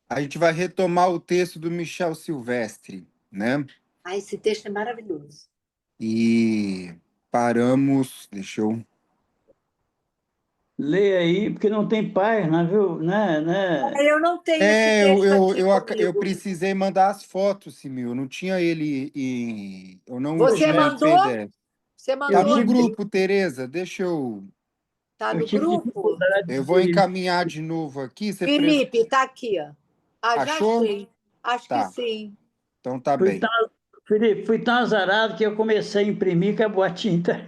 A gente vai retomar o texto do Michel Silvestre, né? Ah, esse texto é maravilhoso. E paramos, deixa eu... Leia aí, porque não tem página, viu? Né? Eu não tenho esse texto aqui eu comigo. precisei mandar as fotos, Simil. Eu não tinha ele em... Eu não Você tinha em mandou? PDF. Você Tá mandou? no grupo, Tereza. Deixa eu... Tá Eu no tive grupo? dificuldade Eu de vou ver isso. encaminhar de novo aqui. Felipe, tá aqui, ó. Ah, já Achou? achei. Acho que Tá, sim. então tá Fui bem. tão, Felipe, fui tão azarado que eu comecei a imprimir e acabou a tinta.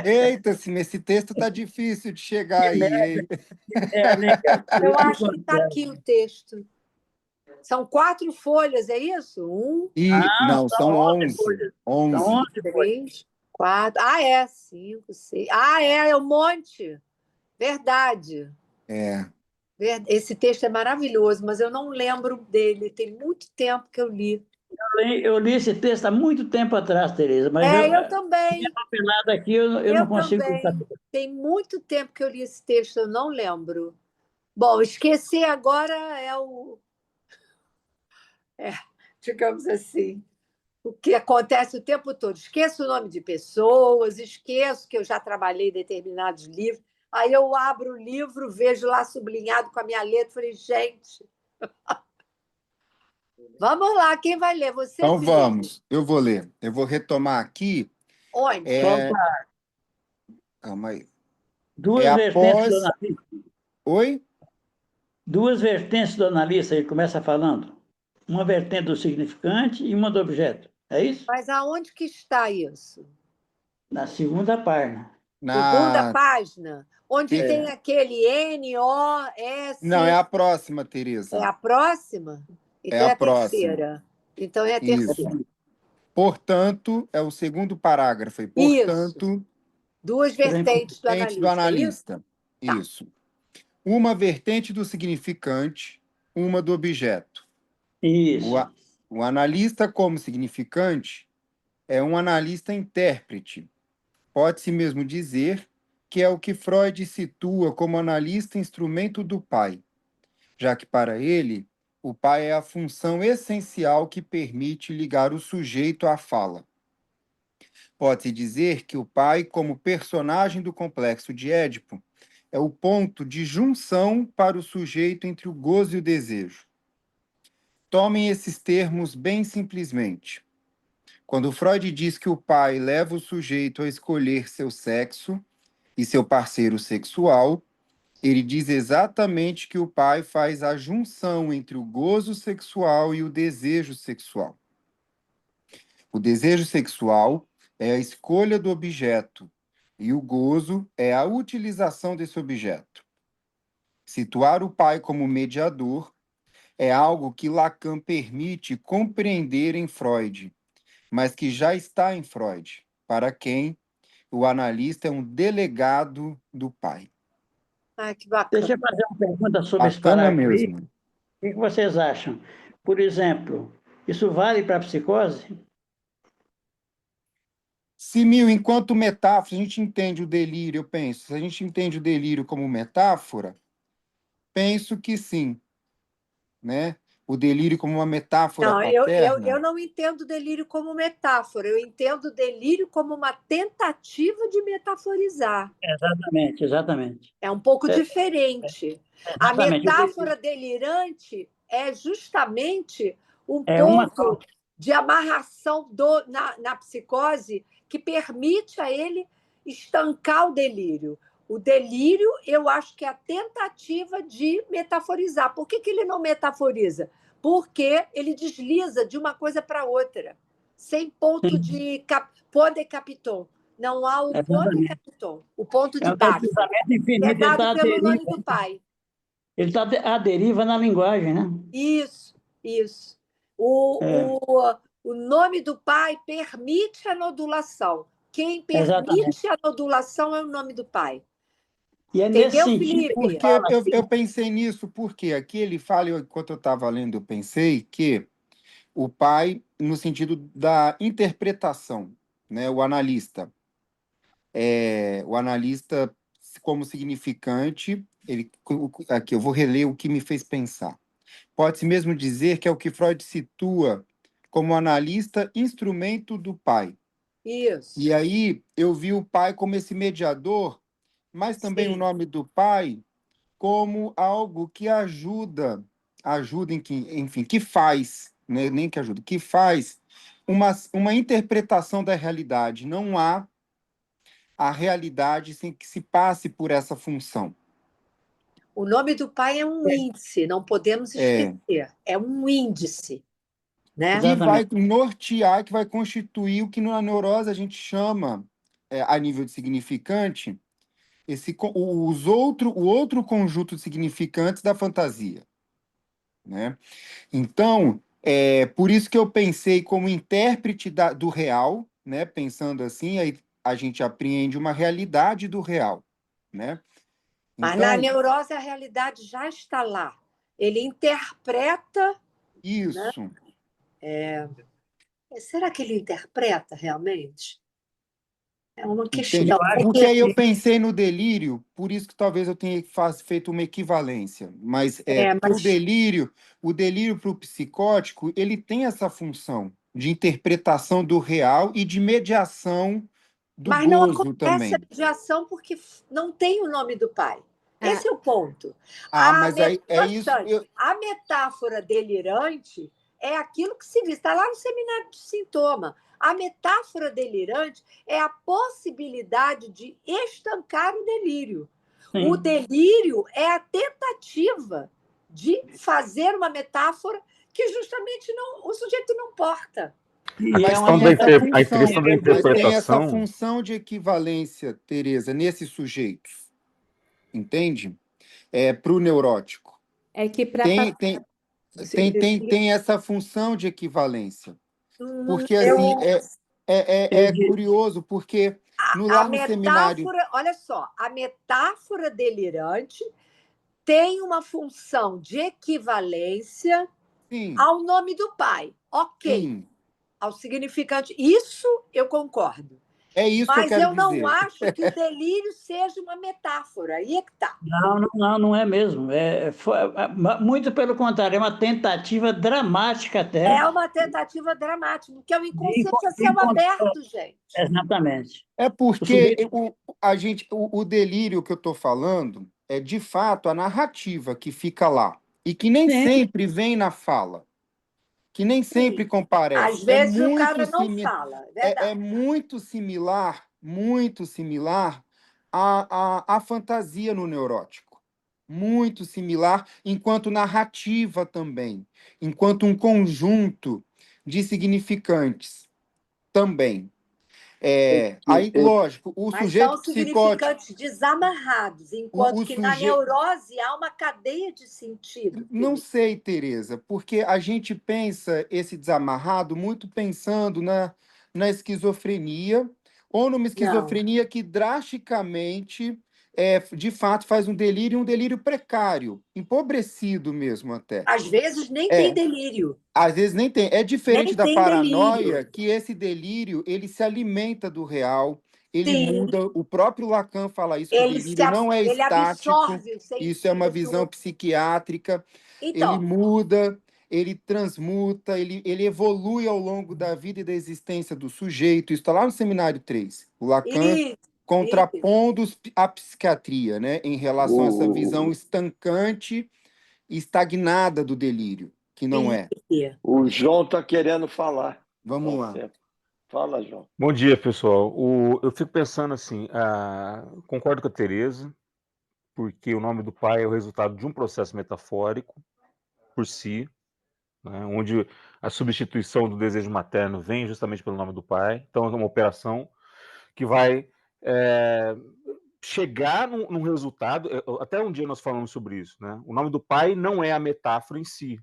Eita, esse texto tá difícil de chegar Que aí, merda, hein? é, né, cara? Eu Isso acho que tá acontece. aqui o texto. São 4 folhas, é isso? Não, Não, são são 11 11. folhas. São 11. 11 folhas. 3, 4. Ah, é. 5, 6. Ah, é um monte. Verdade. É. Esse texto é maravilhoso, mas eu não lembro dele. Tem muito tempo que eu li. Eu li esse texto há muito tempo atrás, Tereza, mas Eu minha também. papelada aqui eu não Eu consigo. também. Tem muito tempo que eu li esse texto, eu não lembro. Bom, esquecer agora é, digamos assim, o que acontece o tempo todo. Esqueço o nome de pessoas, esqueço que eu já trabalhei em determinados livros. Aí eu abro o livro, vejo lá sublinhado com a minha letra, falei, gente, vamos lá, quem vai ler? Você, Então Felipe? vamos, eu vou ler. Eu vou retomar aqui. Onde? É... Calma aí. É Duas vertentes do após. analista. Oi? Duas vertentes do analista, ele começa falando. Uma vertente do significante e uma do objeto. É isso? Mas aonde que está isso? Na segunda página. Segunda Na... página, onde te- tem aquele Não, é N-O-S. a próxima, É Tereza. a próxima? É Então a é a próxima. terceira. Então é a Isso. terceira. Portanto, é o segundo parágrafo. E, Isso. portanto, Duas vertentes do vertente do analista, é isso? analista. Tá. Isso. Uma vertente do significante, uma do objeto. O, Isso. a- o analista, como significante, é um analista intérprete. Pode-se mesmo dizer que é o que Freud situa como analista instrumento do pai, já que para ele, o pai é a função essencial que permite ligar o sujeito à fala. Pode-se dizer que o pai, como personagem do complexo de Édipo, é o ponto de junção para o sujeito entre o gozo e o desejo. Tomem esses termos bem simplesmente. Quando Freud diz que o pai leva o sujeito a escolher seu sexo e seu parceiro sexual, ele diz exatamente que o pai faz a junção entre o gozo sexual e o desejo sexual. O desejo sexual é a escolha do objeto e o gozo é a utilização desse objeto. Situar o pai como mediador é algo que Lacan permite compreender em Freud, mas que já está em Freud, para quem o analista é um delegado do pai. Ah, que Deixa bacana. eu fazer uma pergunta sobre esse Bacana parágrafo aí. mesmo. O que vocês acham? Por exemplo, isso vale para a psicose? Simil, enquanto metáfora, a gente entende o delírio, eu penso. Se a gente entende o delírio como metáfora, penso que sim, né? O delírio como uma metáfora Não, eu paterna. não entendo delírio como metáfora, eu entendo delírio como uma tentativa de metaforizar. Exatamente, exatamente. É um pouco É, diferente. A exatamente. metáfora delirante é justamente um É uma ponto de amarração na psicose que permite a ele estancar o delírio. O delírio, eu acho que é a tentativa de metaforizar. Por que ele não metaforiza? Porque ele desliza de uma coisa para outra, sem ponto sim, de point de capitão. Não há o point de exatamente. capitão, o ponto É de um base, deslizamento que é infinito, ele dado está à pelo deriva. nome do pai. Ele está à deriva na linguagem, né? Isso, isso. É, O nome do pai permite a nodulação. Quem exatamente. permite a nodulação é o nome do pai. E é nesse Entendeu, sentido que ele Felipe? Porque fala eu assim, pensei nisso, porque aqui ele fala, enquanto eu estava lendo, eu pensei que o pai, no sentido da interpretação, né? O analista como significante, aqui, eu vou reler o que me fez pensar. Pode-se mesmo dizer que é o que Freud situa como analista instrumento do pai. Isso. E aí eu vi o pai como esse mediador, mas também o Sim. nome do pai como algo que ajuda enfim, que faz, né? Nem que ajuda, que faz uma interpretação da realidade. Não há a realidade sem que se passe por essa função. O nome do pai é um índice, não podemos É, esquecer. É um índice, né? que vai Exatamente. nortear, que vai constituir o que na neurose a gente chama, a nível de significante, o outro conjunto de significantes da fantasia, né? Então, por isso que eu pensei como intérprete do real, né? Pensando assim, aí a gente apreende uma realidade do real, né? Mas na Então, neurose a realidade já está lá. Ele interpreta, né? isso. Será que ele interpreta realmente? É uma Entende? questão. Porque aí eu pensei no delírio, por isso que talvez eu tenha feito uma equivalência. Mas para Mas, o delírio para o psicótico, ele tem essa função de interpretação do real e de mediação do mas não gozo acontece a também. mediação porque não tem o nome do pai. É. Esse é o ponto. Mas aí é isso. A metáfora delirante é aquilo que se diz, está lá no seminário de sintoma. A metáfora delirante é a possibilidade de estancar o delírio. O Sim. delírio é a tentativa de fazer uma metáfora que justamente o sujeito não porta. E é Mas uma tem essa tentativa. A função, questão da mas tem essa interpretação, função de equivalência, Tereza, nesses sujeitos, entende? Para o neurótico. É que para Tem, tem, tem essa função de equivalência. Porque, assim, eu Eu é di- curioso, porque a lá no seminário, metáfora, olha só, a metáfora delirante tem uma função de equivalência sim, ao nome do pai. Ok, sim, ao significante. Isso eu concordo. é isso que eu Mas quero eu não dizer. acho que o delírio seja uma metáfora. Aí é que está. não é mesmo. Muito pelo contrário, é uma tentativa dramática É até uma tentativa dramática, porque o de, inconsciente é de céu encontrar. aberto, gente. Exatamente. É O porque sujeito. o delírio que eu estou falando é, de fato, a narrativa que fica lá e que nem Sim, sempre vem na fala, que nem sempre Sim. Às comparece. vezes o cara não fala, é É verdade. muito similar à fantasia no neurótico. Muito similar, enquanto narrativa também, enquanto um conjunto de significantes também. Aí, lógico, o Mas são sujeito psicótico, significantes desamarrados, enquanto o que na sujeito. neurose há uma cadeia de sentido, Não Felipe. sei, Tereza, porque a gente pensa esse desamarrado muito pensando na esquizofrenia, ou numa Não. esquizofrenia que drasticamente, de fato, faz um delírio precário, empobrecido mesmo até. Às vezes nem tem É, delírio. às vezes nem tem. É Nem diferente da tem delírio. paranoia, que esse delírio ele se alimenta do real, ele Sim, muda. O próprio Lacan fala isso, que o delírio não é ele estático, absorve o isso é uma visão sentido. psiquiátrica, ele Então, muda, ele transmuta, ele evolui ao longo da vida e da existência do sujeito. Isso está lá no Seminário 3. O Lacan isso, isso. contrapondo a psiquiatria, né, em relação a essa visão o, estancante e estagnada do delírio, que não é. Felipe. o João está querendo falar. Vamos Faz lá. tempo. Fala, João. Bom dia, pessoal. Eu fico pensando assim, concordo com a Tereza, porque o nome do pai é o resultado de um processo metafórico por si, né, onde a substituição do desejo materno vem justamente pelo nome do pai. Então, é uma operação que vai é, chegar num resultado. Até um dia nós falamos sobre isso, né? O nome do pai não é a metáfora em si,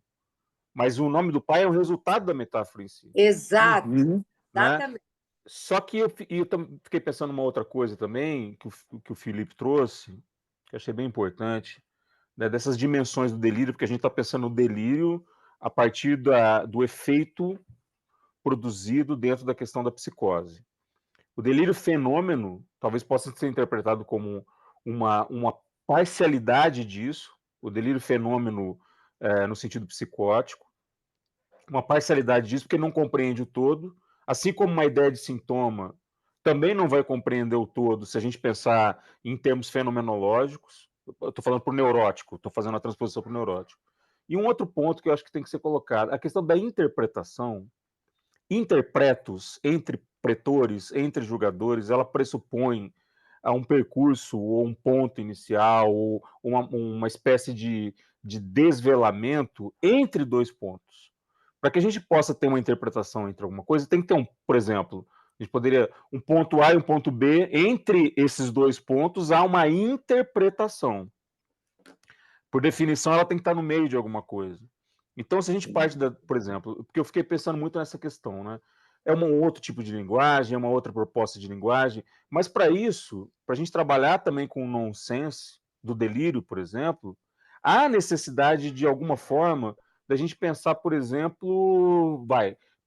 mas o nome do pai é o resultado da metáfora em si, Exato, Uhum. né? exatamente. Só que eu fiquei pensando numa outra coisa também, que o Felipe trouxe, que eu achei bem importante, né, dessas dimensões do delírio, porque a gente está pensando no delírio a partir do efeito produzido dentro da questão da psicose. O delírio fenômeno talvez possa ser interpretado como uma parcialidade disso, o delírio fenômeno no sentido psicótico, uma parcialidade disso, porque não compreende o todo, assim como uma ideia de sintoma também não vai compreender o todo se a gente pensar em termos fenomenológicos. Eu estou falando para o neurótico, estou fazendo a transposição para o neurótico. E um outro ponto que eu acho que tem que ser colocado, a questão da interpretação. Interpretos, entre pretores, entre julgadores, ela pressupõe a um percurso ou um ponto inicial ou uma espécie de desvelamento entre dois pontos. Para que a gente possa ter uma interpretação entre alguma coisa, tem que ter por exemplo, a gente poderia um ponto A e um ponto B, entre esses dois pontos há uma interpretação. Por definição, ela tem que estar no meio de alguma coisa. Então, se a gente parte por exemplo, porque eu fiquei pensando muito nessa questão, né? É um outro tipo de linguagem, é uma outra proposta de linguagem, mas para isso, para a gente trabalhar também com o nonsense do delírio, por exemplo, há necessidade de alguma forma da gente pensar, por exemplo,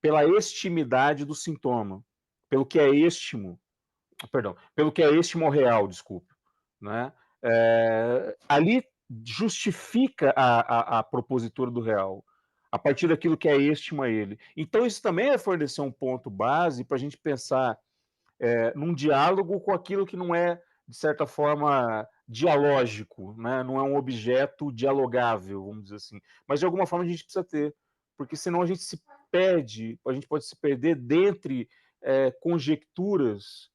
pela estimidade do sintoma, pelo que é estimo, pelo que é estimo real, desculpa, né? Ali justifica a propositura do real, a partir daquilo que é estimo a ele. Então, isso também é fornecer um ponto base para a gente pensar num diálogo com aquilo que não é, de certa forma, dialógico, né? Não é um objeto dialogável, vamos dizer assim. Mas, de alguma forma, a gente precisa ter, porque senão a gente se perde, a gente pode se perder dentre conjecturas,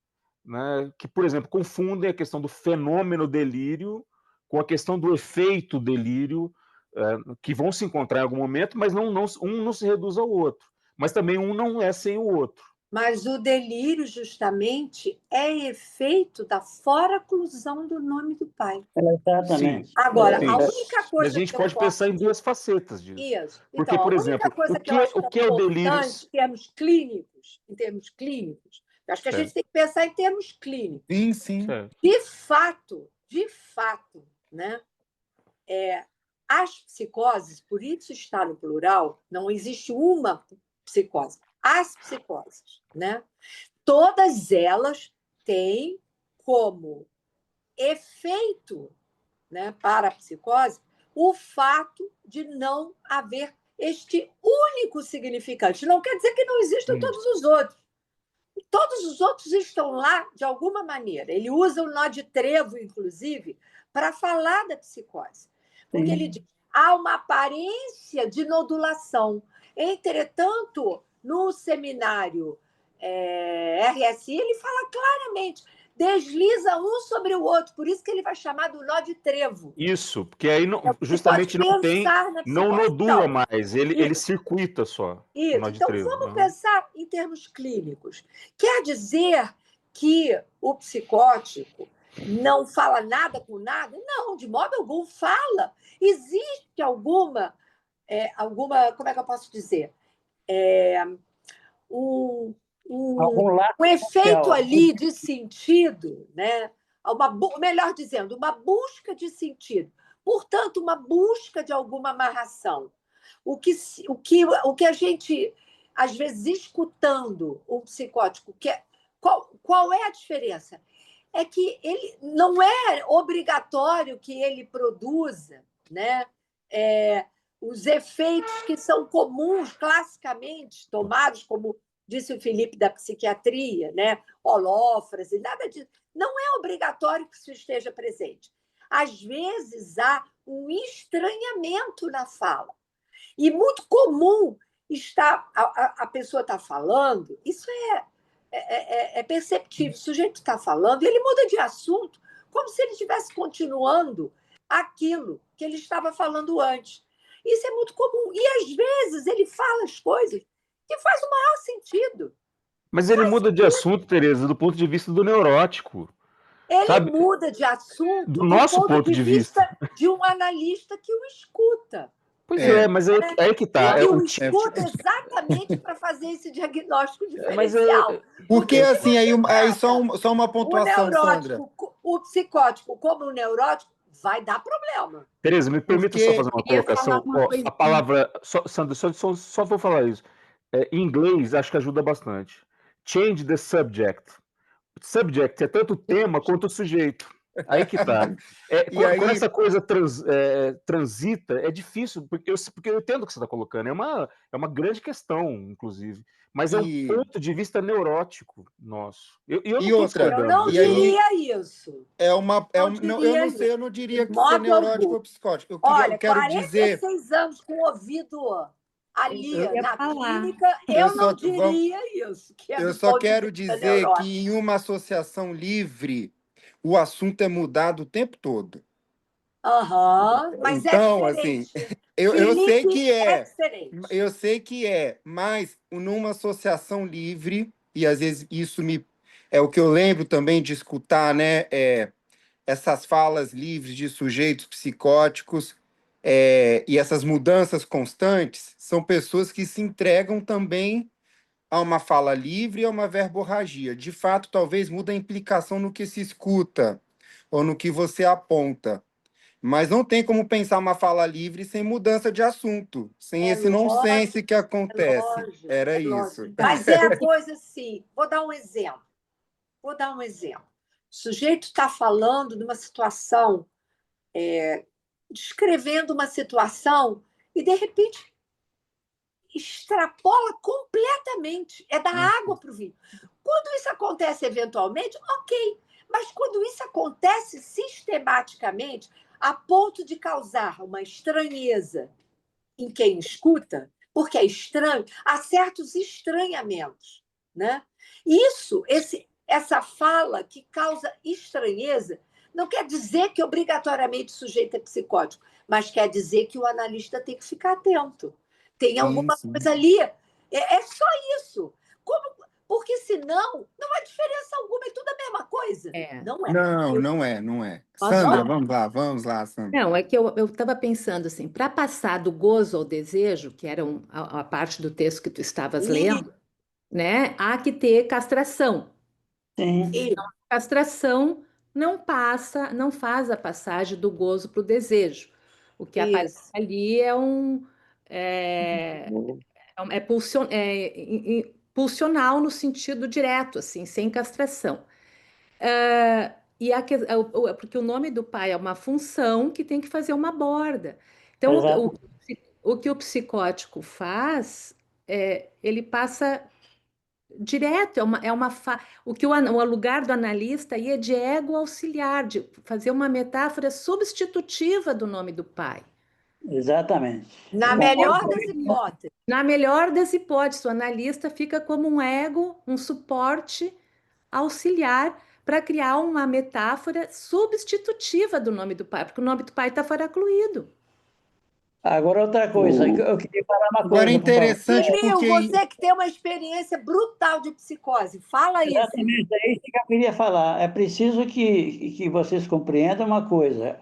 né, que, por exemplo, confundem a questão do fenômeno delírio com a questão do efeito delírio, que vão se encontrar em algum momento, mas um não se reduz ao outro. Mas também um não é sem o outro. Mas o delírio, justamente, é efeito da foraclusão do nome do pai. Exatamente. Sim. Agora, Sim. a única coisa Mas a gente que pode pensar em duas facetas disso. Isso. Porque, então, por a exemplo, única coisa o que eu acho que é o delírio? importante em termos clínicos, eu acho que a gente tem que pensar em termos clínicos. Sim, sim. Certo. De fato, né? As psicoses, por isso está no plural, não existe uma psicose. As psicoses, né? Todas elas têm como efeito, né, para a psicose o fato de não haver este único significante. Não quer dizer que não existam todos os outros. Todos os outros estão lá de alguma maneira. Ele usa o nó de trevo, inclusive, para falar da psicose. Porque ele diz, há uma aparência de nodulação. Entretanto, no seminário RSI, ele fala claramente, desliza um sobre o outro, por isso que ele vai chamar do nó de trevo. Isso, porque aí justamente não nodula mais, ele circuita só. Isso. Então, vamos pensar em termos clínicos. Quer dizer que o psicótico não fala nada com nada? Não, de modo algum fala. Existe alguma como é que eu posso dizer? Um efeito ali de sentido, né? Melhor dizendo, uma busca de sentido. Portanto, uma busca de alguma amarração. O que a gente, às vezes, escutando um psicótico, qual é a diferença? É que ele não é obrigatório que ele produza, né, os efeitos que são comuns, classicamente tomados, como disse o Felipe da psiquiatria, né, holófrase, nada disso. Não é obrigatório que isso esteja presente. Às vezes, há um estranhamento na fala. E muito comum a pessoa está falando, isso é perceptível. O sujeito está falando e ele muda de assunto, como se ele estivesse continuando aquilo que ele estava falando antes. Isso é muito comum. E, às vezes, ele fala as coisas que faz o maior sentido. Mas ele muda de assunto, Tereza, do ponto de vista do neurótico. Ele muda de assunto do nosso ponto de vista de um analista que o escuta. Pois mas aí que tá. Ele o escuta exatamente para fazer esse diagnóstico diferencial. Porque, assim, aí só uma pontuação, Sandra. O psicótico, como o neurótico, vai dar problema. Tereza, me permita só fazer uma colocação. A palavra... Sandra, só vou falar isso. Em inglês, acho que ajuda bastante. Change the subject. Subject é tanto o tema quanto o sujeito. Aí que tá. E Quando aí, essa coisa transita, é difícil, porque eu entendo o que você está colocando, é uma grande questão, inclusive, mas é um e, ponto de vista neurótico nosso. Eu não e estou outra, Eu discordando. não e aí diria isso. é Não um, não, eu diria não sei, isso. eu não De diria que ser modo neurótico algum. ou psicótico. Eu Olha, quero dizer, 46 anos com o ouvido É isso ali que eu ia na falar. clínica, eu eu só, não diria isso, que é eu do só ponto de quero vista dizer que neurótico. em uma associação livre, o assunto é mudado o tempo todo. Aham, mas é Então, assim, diferente. eu sei Felipe que é diferente. eu sei que mas numa associação livre, e às vezes é o que eu lembro também de escutar, né? Essas falas livres de sujeitos psicóticos, e essas mudanças constantes, são pessoas que se entregam também a uma fala livre e a uma verborragia. De fato, talvez muda a implicação no que se escuta ou no que você aponta. Mas não tem como pensar uma fala livre sem mudança de assunto, sem É esse lógico, nonsense que é acontece. lógico, Era é lógico. isso. Mas é a coisa assim. Vou dar um exemplo. Vou dar um exemplo. O sujeito está falando de uma situação, descrevendo uma situação, e de repente extrapola completamente. É da água para o vinho. Quando isso acontece eventualmente, ok. Mas quando isso acontece sistematicamente, a ponto de causar uma estranheza em quem escuta, porque é estranho, há certos estranhamentos, né? Essa fala que causa estranheza não quer dizer que obrigatoriamente o sujeito é psicótico, mas quer dizer que o analista tem que ficar atento. Tem Sim, alguma sim. coisa ali. É só isso. Porque senão não há diferença alguma, é tudo a mesma coisa. É. Não é. Não, não é, não é. Posso Sandra, falar? vamos lá, Sandra. Não, é que eu estava pensando assim, para passar do gozo ao desejo, que era a parte do texto que tu estavas E, lendo, né? Há que ter castração. Sim, e Castração não passa, não faz a passagem do gozo para o desejo. O que aparece isso. ali é, pulsional no sentido direto, assim, sem castração. Porque o nome do pai é uma função que tem que fazer uma borda. Então, exato. o que o psicótico faz, ele passa direto, o que o lugar do analista aí é de ego auxiliar, de fazer uma metáfora substitutiva do nome do pai. Exatamente. Na Concordo. melhor das hipóteses. Na melhor das hipóteses, o analista fica como um ego, um suporte auxiliar para criar uma metáfora substitutiva do nome do pai, porque o nome do pai está faracluído. Agora, outra coisa, eu queria falar uma Agora é coisa, por favor. interessante Emil, porque você que tem uma experiência brutal de psicose, fala isso. Exatamente, é isso que eu queria falar. É preciso que vocês compreendam uma coisa,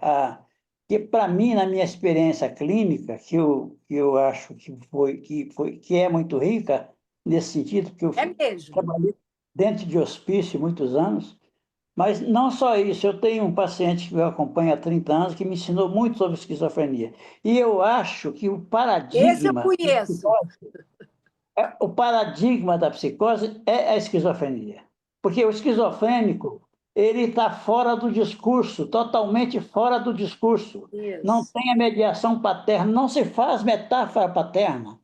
que para mim, na minha experiência clínica, que eu acho que é muito rica nesse sentido, porque eu É mesmo. trabalhei dentro de hospício muitos anos, mas não só isso, eu tenho um paciente que eu acompanho há 30 anos que me ensinou muito sobre esquizofrenia. E eu acho que Esse eu conheço. o paradigma da psicose é a esquizofrenia. Porque o esquizofrênico, ele está fora do discurso, totalmente fora do discurso. Não Isso. tem a mediação paterna, não se faz metáfora paterna.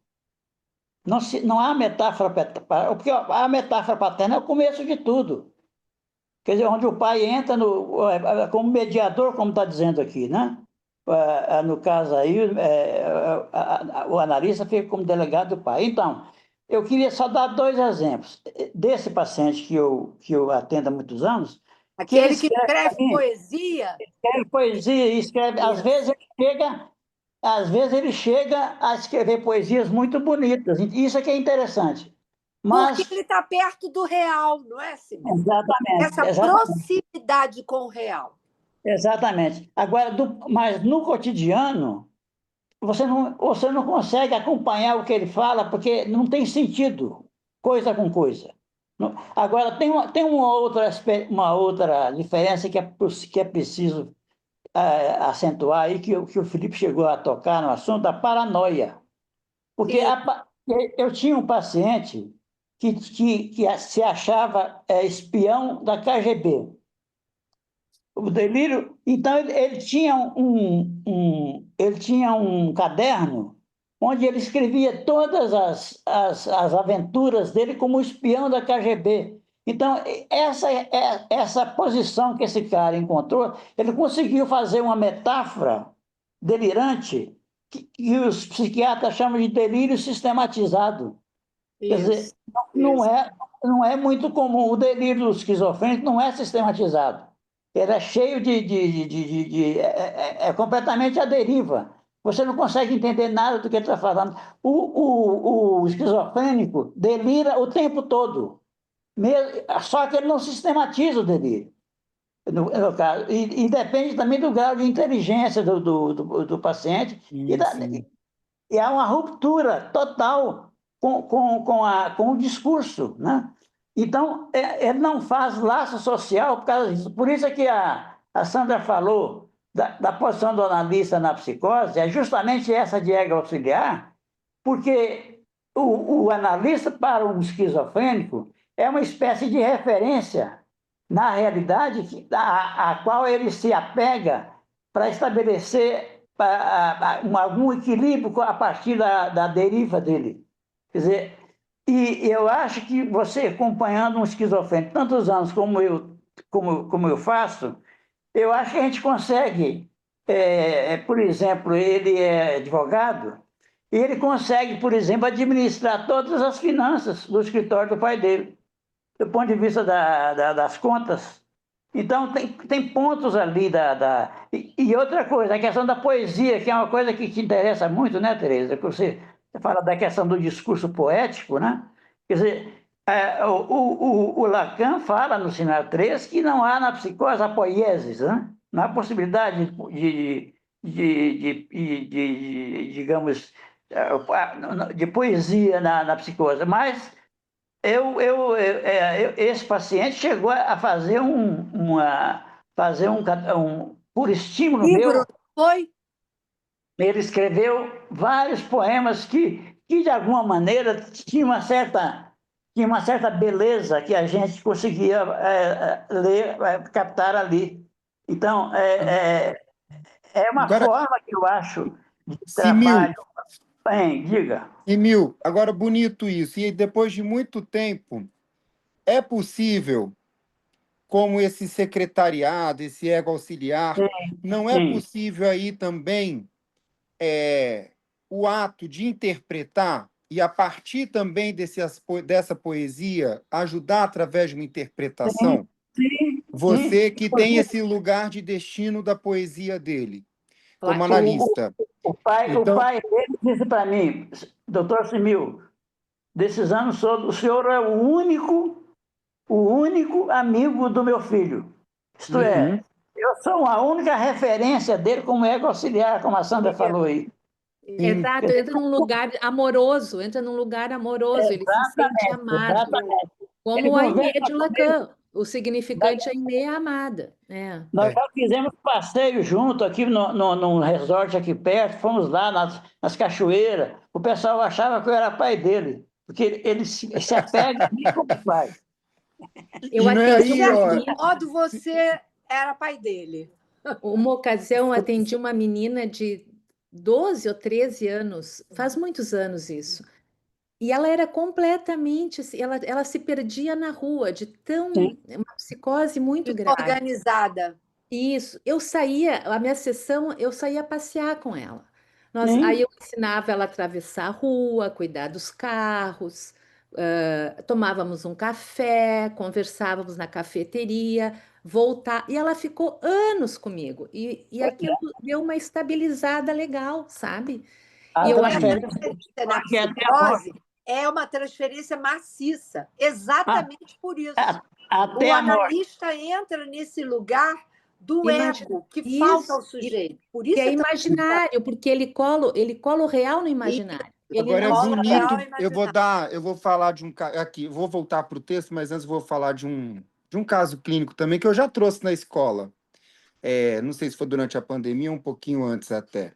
Não há metáfora paterna, porque a metáfora paterna é o começo de tudo. Quer dizer, onde o pai entra como mediador, como está dizendo aqui, né? No caso aí, o analista fica como delegado do pai. Então, eu queria só dar dois exemplos. Desse paciente que eu atendo há muitos anos, que ele Aquele que escreve para escreve mim, poesia. escreve poesia, escreve, Isso. às vezes ele chega a escrever poesias muito bonitas. Isso é que é interessante. Porque Mas, ele está perto do real, não é, Simão? exatamente, Essa exatamente. proximidade com o real. Exatamente. Agora, mas no cotidiano, você não consegue acompanhar o que ele fala, porque não tem sentido, coisa com coisa. Agora, tem uma outra diferença que é preciso acentuar aí, que o Felipe chegou a tocar no assunto da paranoia. Porque Sim. eu tinha um paciente que se achava espião da KGB. O delírio. Então, ele tinha um caderno onde ele escrevia todas as aventuras dele como espião da KGB. Então, essa posição que esse cara encontrou, ele conseguiu fazer uma metáfora delirante que os psiquiatras chamam de delírio sistematizado. Quer dizer, Isso. não é muito comum. O delírio do esquizofrênico não é sistematizado. Ele é cheio é completamente à deriva. Você não consegue entender nada do que ele está falando. O esquizofrênico delira o tempo todo. Só que ele não sistematiza o delírio. No caso. E depende também do grau de inteligência do paciente. Sim. E há uma ruptura total com o discurso, né? Então, ele não faz laço social por causa disso. Por isso é que a Sandra falou da posição do analista na psicose, é justamente essa de ego auxiliar, porque o analista para um esquizofrênico é uma espécie de referência na realidade a qual ele se apega para estabelecer algum equilíbrio a partir da deriva dele. Quer dizer, e eu acho que você acompanhando um esquizofrênico tantos anos como eu faço, eu acho que a gente consegue, por exemplo, ele é advogado, e ele consegue, por exemplo, administrar todas as finanças do escritório do pai dele, do ponto de vista das contas. Então, tem pontos ali e outra coisa, a questão da poesia, que é uma coisa que te interessa muito, né, Tereza? Que você fala da questão do discurso poético, né? Quer dizer, o Lacan fala no Sinal 3 que não há na psicose a poiesis, né? Não há possibilidade digamos, de poesia na psicose, mas esse paciente chegou a fazer por estímulo Livro, meu, foi? ele escreveu vários poemas que de alguma maneira tinha uma certa beleza que a gente conseguia ler, captar ali. Então, é uma Agora, forma que eu acho de Simil, trabalho. Bem, diga. Simil, agora bonito isso. E depois de muito tempo, é possível, como esse secretariado, esse ego auxiliar, não é Sim, possível aí também o ato de interpretar e, a partir também dessa poesia, ajudar através de uma sim, interpretação? sim, sim. Você que tem esse lugar de destino da poesia dele, como O, analista. o Então, pai dele disse para mim, doutor Simil, desses anos todos, o senhor é o único amigo do meu filho. Isto uhum, é, eu sou a única referência dele como ego auxiliar, como a Sandra falou aí. sim. Exato, entra num lugar amoroso, entra num lugar amoroso, ele se sente Exatamente, amado, exatamente. Ele como a Aimee conversa de comigo. Lacan, o significante Aimee é amada. É. Nós já fizemos passeio junto aqui num resort aqui perto, fomos lá nas cachoeiras. O pessoal achava que eu era pai dele, porque ele se apega a mim como pai. Eu E não é De atendi aí, uma certo ó. menina, modo, você era pai dele. uma ocasião atendi uma menina de 12 ou 13 anos, faz muitos anos isso. E ela era completamente, assim, ela se perdia na rua, de Sim, uma psicose muito grave. Desorganizada. Isso, a minha sessão, eu saía passear com ela. Aí sim. eu ensinava ela a atravessar a rua, cuidar dos carros, tomávamos um café, conversávamos na cafeteria, voltar. E ela ficou anos comigo. E Pois aquilo é. deu uma estabilizada legal, sabe? E A eu acho que transferência Na que é até a morte. psicose é uma transferência maciça, exatamente por isso. O Até a morte. analista entra nesse lugar do imagina ego que falta isso, ao e sujeito. Por que isso é é tão importante. imaginário, porque ele cola o real no E imaginário. Ele Agora é não se cola o apega. real bonito. imaginário. Eu vou falar de aqui, vou voltar para o texto, mas antes vou falar de um caso clínico também que eu já trouxe na escola. Não sei se foi durante a pandemia, um pouquinho antes até.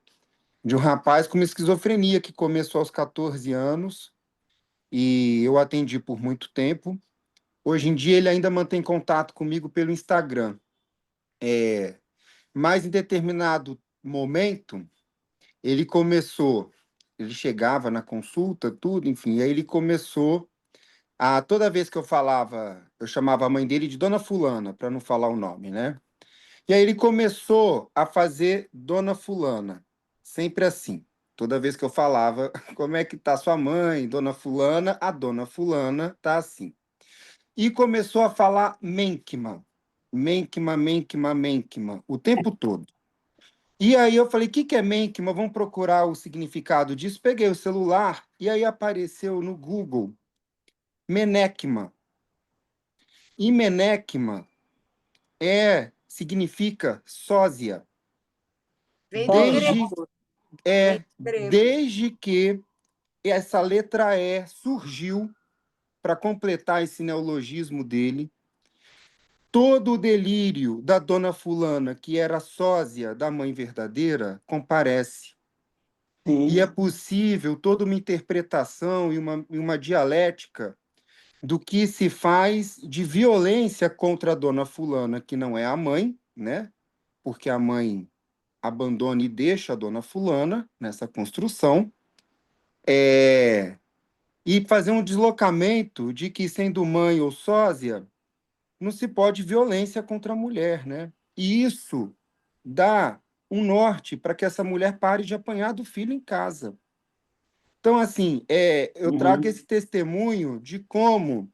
De um rapaz com uma esquizofrenia que começou aos 14 anos e eu atendi por muito tempo. Hoje em dia ele ainda mantém contato comigo pelo Instagram. Mas em determinado momento, ele chegava na consulta, tudo, enfim, e aí ele começou toda vez que eu falava, eu chamava a mãe dele de Dona Fulana, para não falar o nome, né? E aí ele começou a fazer Dona Fulana, sempre assim. Toda vez que eu falava, como é que tá sua mãe, Dona Fulana, a Dona Fulana tá assim. E começou a falar Menkma, Menkma, Menkma, Menkma, o tempo todo. E aí eu falei, o que é Menkma? Vamos procurar o significado disso. Peguei o celular e aí apareceu no Google Menekma. E Menekma significa sósia. Vem do Sósia. grego. Vem do grego. Desde que essa letra E surgiu para completar esse neologismo dele, todo o delírio da dona fulana, que era sósia da mãe verdadeira, comparece. E é Sim. possível toda uma interpretação e uma dialética do que se faz de violência contra a dona fulana, que não é a mãe, né? Porque a mãe abandona e deixa a dona fulana nessa construção, e fazer um deslocamento de que, sendo mãe ou sósia, não se pode violência contra a mulher, né? E isso dá um norte para que essa mulher pare de apanhar do filho em casa. Então, assim, eu trago esse testemunho de como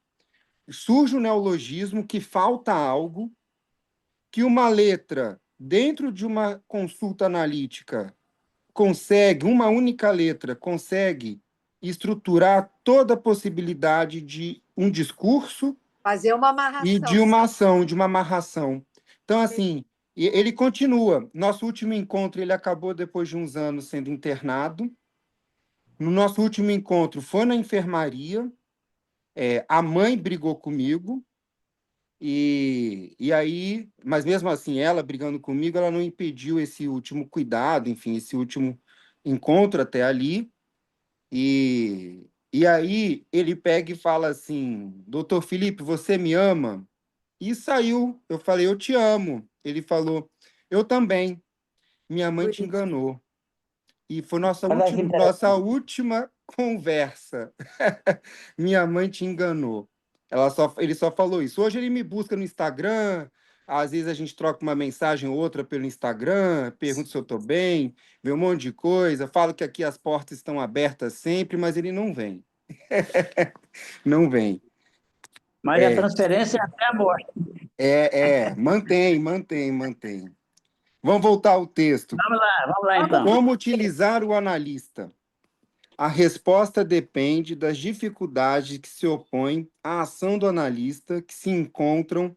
surge o neologismo, que falta algo, que uma letra, dentro de uma consulta analítica, uma única letra, consegue estruturar toda a possibilidade de um discurso Fazer uma e amarração. de uma ação, de uma amarração. Então, assim, ele continua. Nosso último encontro, ele acabou depois de uns anos sendo internado. No nosso último encontro, foi na enfermaria. A mãe brigou comigo, e aí, mas mesmo assim, ela brigando comigo, ela não impediu esse último cuidado, enfim, esse último encontro até ali. E aí ele pega e fala assim: Doutor Felipe, você me ama? E saiu. Eu falei: Eu te amo. Ele falou: Eu também. Minha mãe te Bonito. enganou. E foi Olha que nossa interessante. última conversa. Minha mãe te enganou. Ele só falou isso. Hoje ele me busca no Instagram. Às vezes a gente troca uma mensagem ou outra pelo Instagram, pergunta se eu estou bem, vê um monte de coisa. Falo que aqui as portas estão abertas sempre, mas ele não vem. Não vem. Mas a transferência é até a morte. Mantém, mantém, mantém. Vamos voltar ao texto. Vamos lá então. Como utilizar o analista? A resposta depende das dificuldades que se opõem à ação do analista que se encontram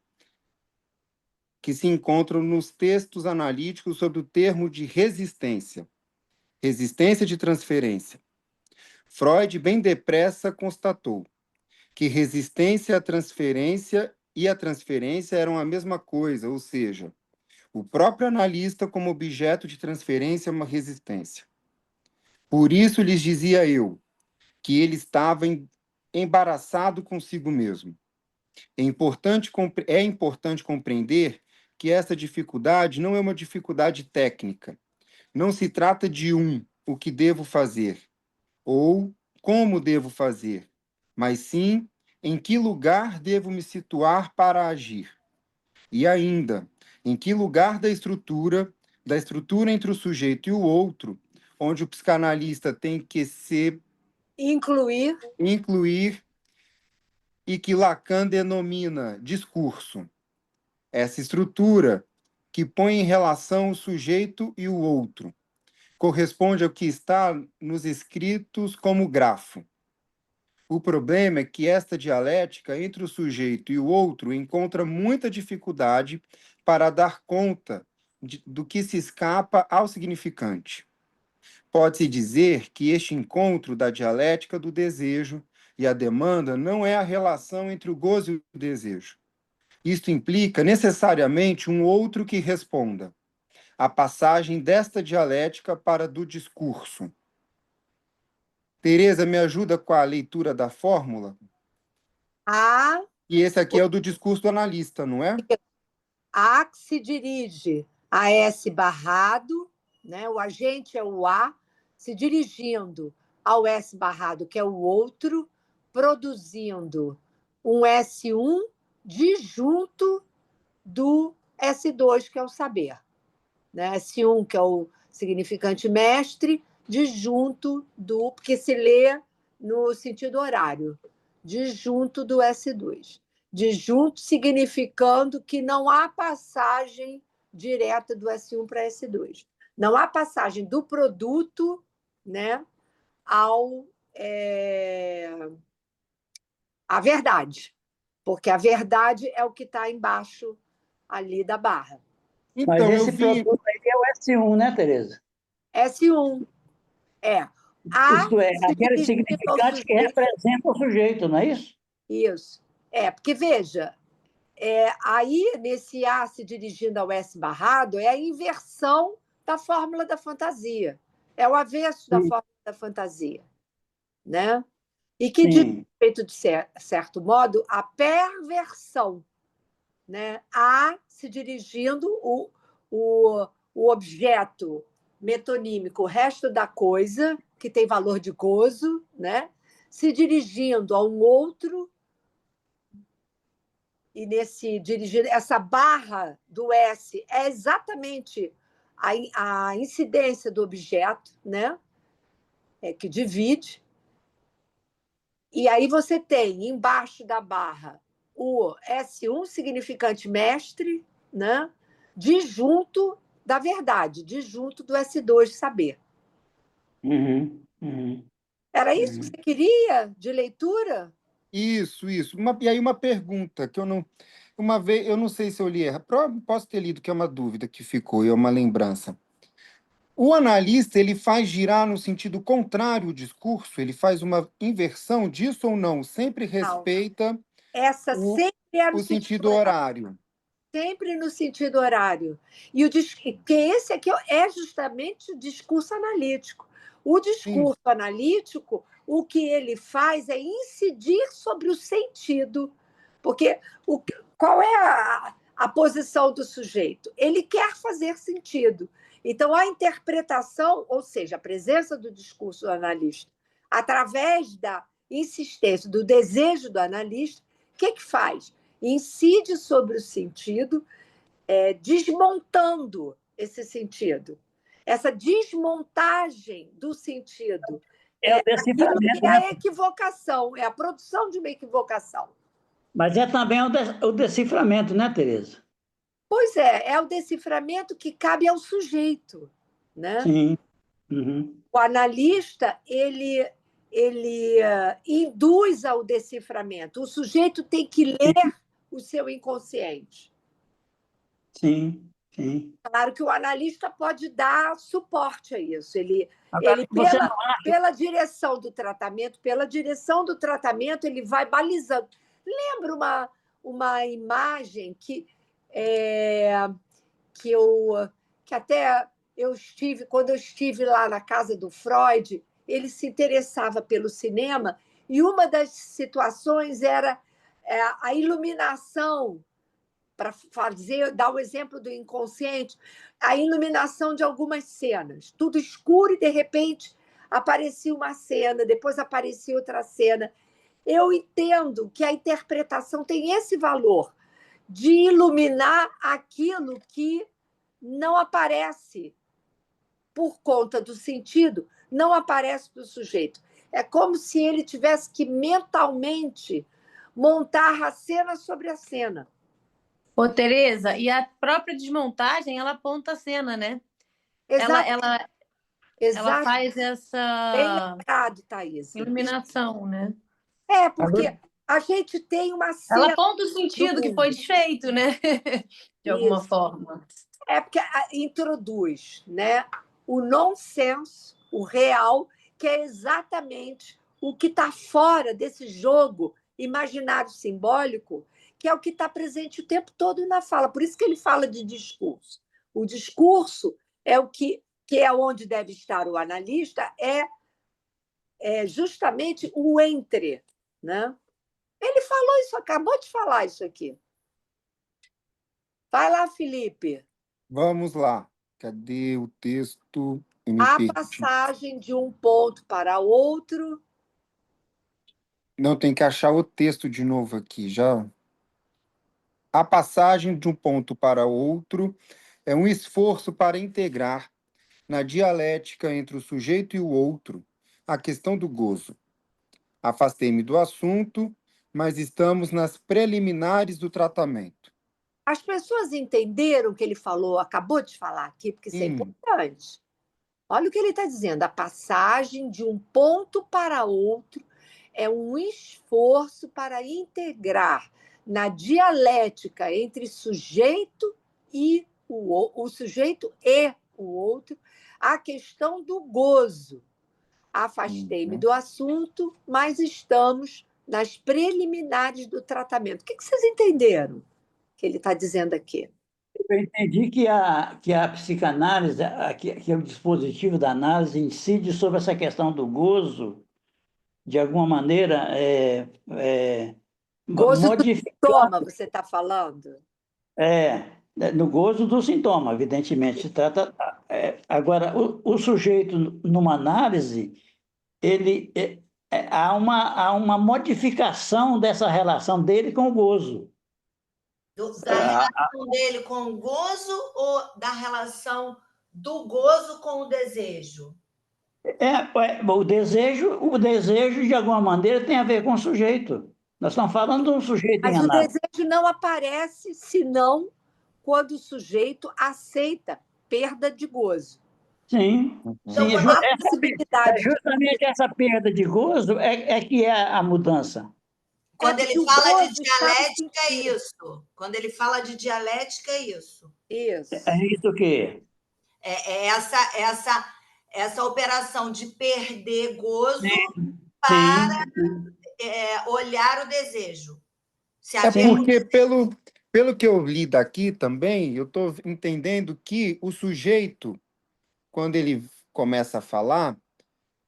nos textos analíticos sobre o termo de resistência, resistência de transferência. Freud, bem depressa, constatou que resistência à transferência e a transferência eram a mesma coisa, ou seja, o próprio analista como objeto de transferência é uma resistência. Por isso lhes dizia eu que ele estava embaraçado consigo mesmo. É importante compreender que essa dificuldade não é uma dificuldade técnica. Não se trata de o que devo fazer, ou como devo fazer, mas sim em que lugar devo me situar para agir. E ainda, em que lugar da estrutura entre o sujeito e o outro, onde o psicanalista tem que incluir e que Lacan denomina discurso. Essa estrutura que põe em relação o sujeito e o outro corresponde ao que está nos escritos como grafo. O problema é que esta dialética entre o sujeito e o outro encontra muita dificuldade para dar conta do que se escapa ao significante. Pode-se dizer que este encontro da dialética do desejo e a demanda não é a relação entre o gozo e o desejo. Isto implica necessariamente um outro que responda. A passagem desta dialética para do discurso. Tereza, me ajuda com a leitura da fórmula? Ah, E esse aqui é o do discurso do analista, não é? A que se dirige a S barrado, né? O agente é o A, se dirigindo ao S barrado, que é o outro, produzindo um S1 disjunto do S2, que é o saber. Né? S1, que é o significante mestre, disjunto do, porque se lê no sentido horário, disjunto do S2. Disjunto significando que não há passagem direta do S1 para S2. Não há passagem do produto, né, à verdade, porque a verdade é o que está embaixo ali da barra. Mas Então, eu esse vi. produto aí é o S1, né, Tereza? S1 é A Isto é, se aquele dirigindo ao significante que sujeito. representa o sujeito, não é isso? Isso. Porque, veja, aí, nesse A se dirigindo ao S barrado, é a inversão da fórmula da fantasia. É o avesso da fórmula da fantasia. Né? E que diz Sim. respeito, de certo modo, a perversão. Né? A se dirigindo o objeto metonímico, o resto da coisa, que tem valor de gozo, né? Se dirigindo a um outro, e nesse dirigir, essa barra do S é exatamente a incidência do objeto, né? Que divide. E aí você tem embaixo da barra o S1, significante mestre, né? Disjunto da verdade, disjunto do S2, saber. Uhum, uhum, Era isso que uhum. você queria de leitura? Isso, isso. E aí uma pergunta que eu não. Uma vez, eu não sei se eu li errado, posso ter lido, que é uma dúvida que ficou, e é uma lembrança. O analista, ele faz girar no sentido contrário o discurso? Ele faz uma inversão disso ou não? Sempre Não. respeita Essa o, sempre é no o sentido sentido horário. horário. Sempre no sentido horário. E porque esse aqui é justamente o discurso analítico. O Sim, discurso analítico, o que ele faz é incidir sobre o sentido. Porque qual é a posição do sujeito? Ele quer fazer sentido. Então, a interpretação, ou seja, a presença do discurso do analista, através da insistência, do desejo do analista, o que faz? Incide sobre o sentido, desmontando esse sentido. Essa desmontagem do sentido É o aquilo deciframento, que é né? a equivocação, é a produção de uma equivocação. Mas é também o deciframento, né, Tereza? Pois é o deciframento que cabe ao sujeito. Né? Sim. Uhum. O analista, ele induz ao deciframento. O sujeito tem que ler o seu inconsciente. Sim, sim. Claro que o analista pode dar suporte a isso. Ele Agora, você não acha? pela direção do tratamento, ele vai balizando. Lembra uma imagem que até quando eu estive lá na casa do Freud, ele se interessava pelo cinema, e uma das situações era a iluminação, para dar o exemplo do inconsciente, a iluminação de algumas cenas. Tudo escuro e, de repente, aparecia uma cena, depois aparecia outra cena. Eu entendo que a interpretação tem esse valor de iluminar aquilo que não aparece por conta do sentido, não aparece para o sujeito. É como se ele tivesse que mentalmente montar a cena sobre a cena. Ô, Tereza, e a própria desmontagem, ela aponta a cena, né? Ela faz Bem essa lembrado, Thaís. iluminação, né? Porque a gente tem uma Ela cena aponta o sentido que foi desfeito, né? De alguma forma. Porque introduz, né, o nonsense, o real, que é exatamente o que está fora desse jogo imaginário simbólico, que é o que está presente o tempo todo na fala. Por isso que ele fala de discurso. O discurso é o que é onde deve estar o analista, é justamente o entre. Né? Ele falou isso, acabou de falar isso aqui. Vai lá, Felipe. Vamos lá. Cadê o texto? Eu me A perdi. passagem de um ponto para outro. Não, tem que achar o texto de novo aqui, já. A passagem de um ponto para outro é um esforço para integrar, na dialética entre o sujeito e o outro, a questão do gozo. Afastei-me do assunto, mas estamos nas preliminares do tratamento. As pessoas entenderam o que ele falou, acabou de falar aqui, porque isso é Sim. importante. Olha o que ele está dizendo: a passagem de um ponto para outro é um esforço para integrar na dialética entre sujeito e o sujeito e o outro a questão do gozo. Afastei-me do assunto, mas estamos nas preliminares do tratamento. O que vocês entenderam que ele está dizendo aqui? Eu entendi que a psicanálise, que o dispositivo da análise incide sobre essa questão do gozo, de alguma maneira, Gozo do modificando, sintoma, você está falando? no gozo do sintoma, evidentemente. Se trata, agora, o sujeito, numa análise, ele, há uma modificação dessa relação dele com o gozo. Da relação dele com o gozo ou da relação do gozo com o desejo? O desejo, de alguma maneira, tem a ver com o sujeito. Nós estamos falando de um sujeito em Mas o análise. desejo não aparece senão quando o sujeito aceita perda de gozo. Sim. Então, Sim, há possibilidade. justamente essa perda de gozo que é a mudança. Quando porque ele o fala gozo de está no dialética, é sentido. isso. Quando ele fala de dialética, é isso. Isso. É isso o quê? É essa operação de perder gozo Sim. olhar o desejo. Se É haver porque, pelo que eu li daqui também, eu estou entendendo que o sujeito, quando ele começa a falar,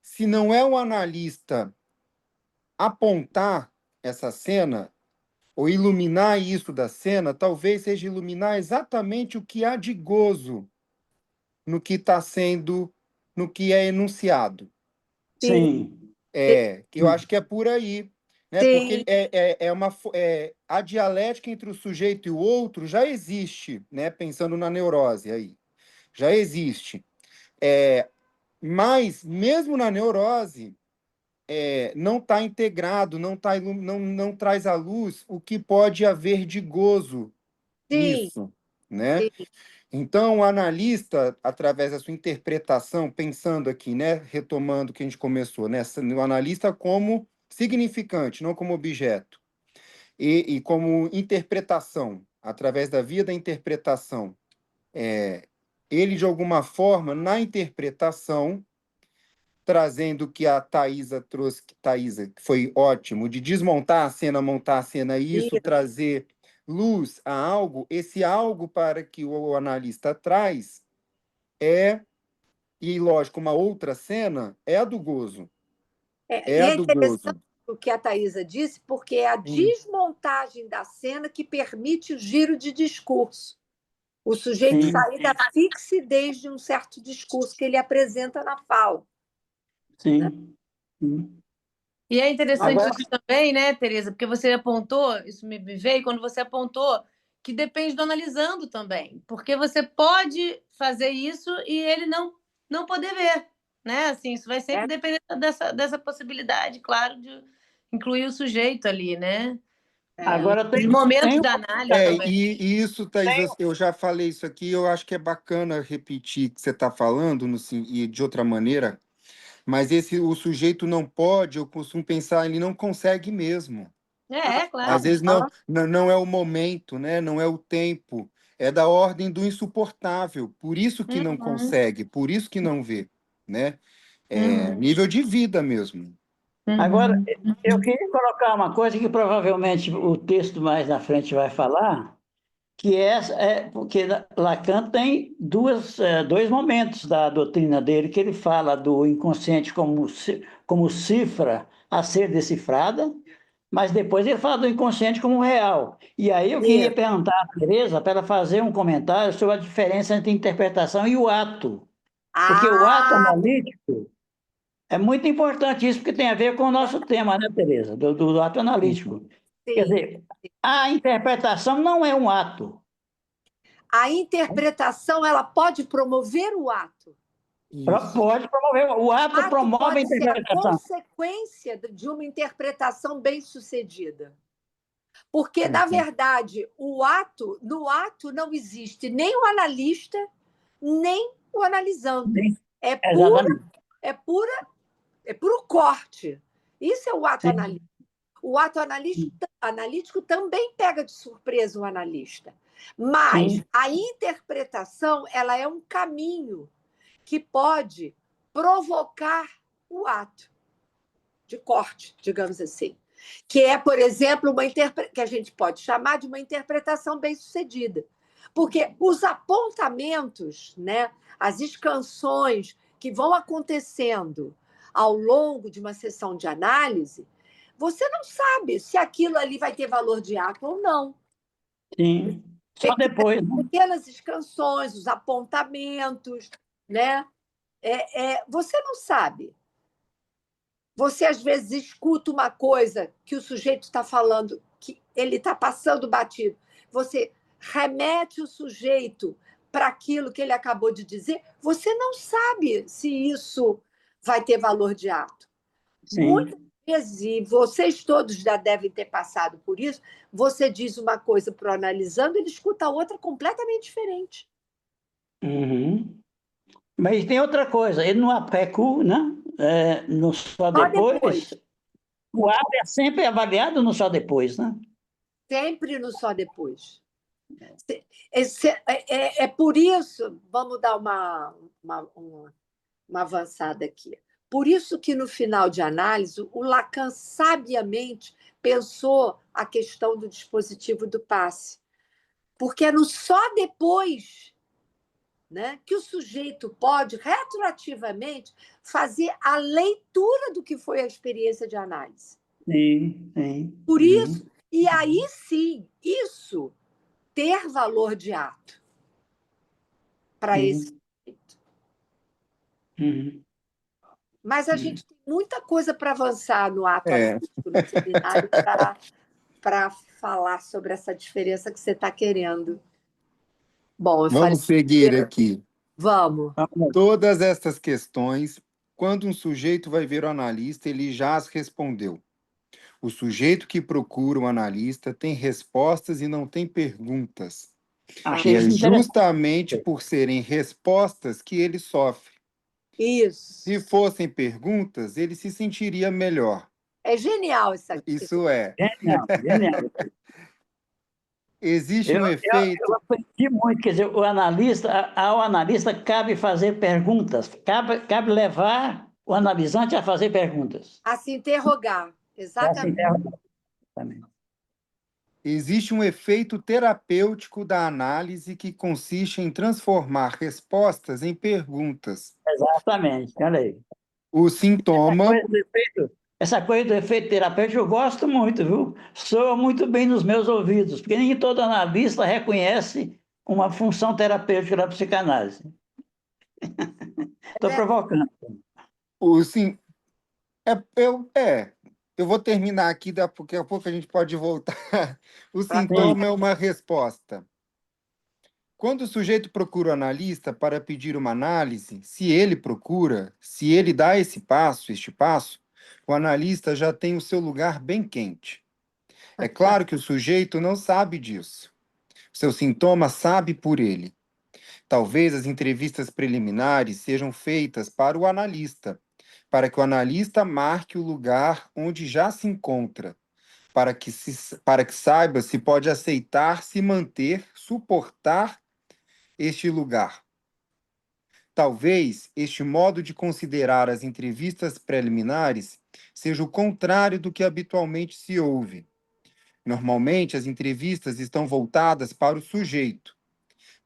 se não é o analista apontar essa cena, ou iluminar isso da cena, talvez seja iluminar exatamente o que há de gozo no que está sendo, no que é enunciado. Sim. Que eu acho que é por aí, né? Sim. Porque a dialética entre o sujeito e o outro já existe, né? Pensando na neurose aí, já existe. Mas mesmo na neurose não está integrado, não traz à luz o que pode haver de gozo Sim. nisso, né? Sim. Então, o analista, através da sua interpretação, pensando aqui, né, retomando o que a gente começou, né, o analista como significante, não como objeto, e como interpretação, através da via da interpretação, ele, de alguma forma, na interpretação, trazendo o que a Thaisa trouxe, que foi ótimo, de desmontar a cena, montar a cena, isso, trazer luz a algo, esse algo para que o analista traz e lógico, uma outra cena é a do gozo. E a é do interessante gozo. o que a Thaisa disse, porque é a desmontagem da cena que permite o giro de discurso. O sujeito sair da fixidez de um certo discurso que ele apresenta na fala. Sim. E é interessante Agora, isso também, né, Tereza? Porque você apontou, isso me veio quando você apontou que depende do analisando também. Porque você pode fazer isso e ele não poder ver, né? Assim, isso vai sempre depender dessa possibilidade, claro, de incluir o sujeito ali, né? agora Os momentos da análise também. E isso, Thaís, eu já falei isso aqui, eu acho que é bacana repetir o que você está falando, e de outra maneira, mas o sujeito não pode, eu costumo pensar, ele não consegue mesmo. Claro. Às vezes não é o momento, né? Não é o tempo, é da ordem do insuportável, por isso que não consegue, por isso que não vê, né? Nível de vida mesmo. Agora, eu queria colocar uma coisa que provavelmente o texto mais na frente vai falar, que porque Lacan tem dois momentos da doutrina dele, que ele fala do inconsciente como cifra a ser decifrada, mas depois ele fala do inconsciente como real. E aí eu queria perguntar à Tereza para ela fazer um comentário sobre a diferença entre interpretação e o ato. Porque o ato analítico é muito importante isso, porque tem a ver com o nosso tema, né, Tereza? Do ato analítico. Quer sim. dizer, a interpretação não é um ato. A interpretação, ela pode promover o ato. Isso. Pode promover. O ato Ato promove a pode ser a interpretação. consequência de uma interpretação bem-sucedida. Porque, na verdade, no ato não existe nem o analista, nem o analisando. É puro corte. Isso é o ato analítico. O ato analítico também pega de surpresa o analista. Mas a interpretação, ela é um caminho que pode provocar o ato de corte, digamos assim. Que é, por exemplo, que a gente pode chamar de uma interpretação bem-sucedida. Porque os apontamentos, né, as escansões que vão acontecendo ao longo de uma sessão de análise, você não sabe se aquilo ali vai ter valor de ato ou não. Sim, só depois. Pequenas escansões, os apontamentos, né? Você não sabe. Você, às vezes, escuta uma coisa que o sujeito está falando, que ele está passando batido. Você remete o sujeito para aquilo que ele acabou de dizer. Você não sabe se isso vai ter valor de ato. Sim. Muitas vezes, e vocês todos já devem ter passado por isso, você diz uma coisa para o analisando, ele escuta outra completamente diferente. Uhum. Mas tem outra coisa, ele no APECU, né? No só depois, o ato é sempre avaliado no só depois, né? Sempre no só depois. É por isso, vamos dar uma avançada aqui. Por isso que, no final de análise, o Lacan sabiamente pensou a questão do dispositivo do passe. Porque é no só depois, né, que o sujeito pode, retroativamente, fazer a leitura do que foi a experiência de análise. Sim. Por isso, e aí sim, isso ter valor de ato para esse sujeito. Mas a gente tem muita coisa para avançar no ato analítico, no seminário, para falar sobre essa diferença que você está querendo. Bom, Vamos seguir aqui. Vamos. Todas essas questões, quando um sujeito vai ver o analista, ele já as respondeu. O sujeito que procura o analista tem respostas e não tem perguntas. Achei E é isso justamente por serem respostas que ele sofre. Isso. Se fossem perguntas, ele se sentiria melhor. É genial isso aqui. Isso é. Genial. Existe um efeito... Eu aprendi muito, quer dizer, ao analista cabe fazer perguntas, cabe levar o analisante a fazer perguntas. A se interrogar, exatamente. Existe um efeito terapêutico da análise que consiste em transformar respostas em perguntas. Exatamente, olha aí. O sintoma... Essa coisa do efeito terapêutico eu gosto muito, viu? Soa muito bem nos meus ouvidos, porque nem todo analista reconhece uma função terapêutica da psicanálise. Estou provocando. Eu vou terminar aqui, daqui a pouco a gente pode voltar. O sintoma é uma resposta. Quando o sujeito procura o analista para pedir uma análise, se ele dá este passo, o analista já tem o seu lugar bem quente. É claro que o sujeito não sabe disso. Seu sintoma sabe por ele. Talvez as entrevistas preliminares sejam feitas para o analista, para que o analista marque o lugar onde já se encontra, para que saiba se pode aceitar, se manter, suportar este lugar. Talvez este modo de considerar as entrevistas preliminares seja o contrário do que habitualmente se ouve. Normalmente, as entrevistas estão voltadas para o sujeito.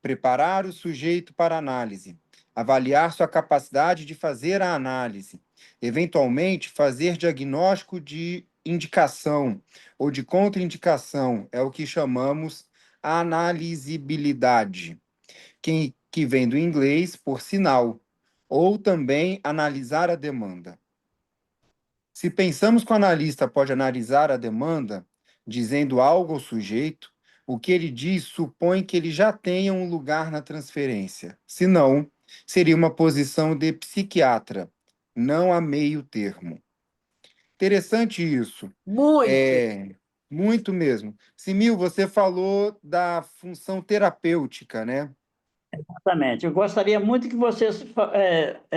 Preparar o sujeito para a análise. Avaliar sua capacidade de fazer a análise. Eventualmente, fazer diagnóstico de indicação ou de contraindicação, é o que chamamos analisibilidade, que vem do inglês por sinal, ou também analisar a demanda. Se pensamos que o analista pode analisar a demanda, dizendo algo ao sujeito, o que ele diz supõe que ele já tenha um lugar na transferência. Se não, seria uma posição de psiquiatra, não a meio termo. Interessante isso. Muito. Muito mesmo. Simil, você falou da função terapêutica, né? Exatamente. Eu gostaria muito que você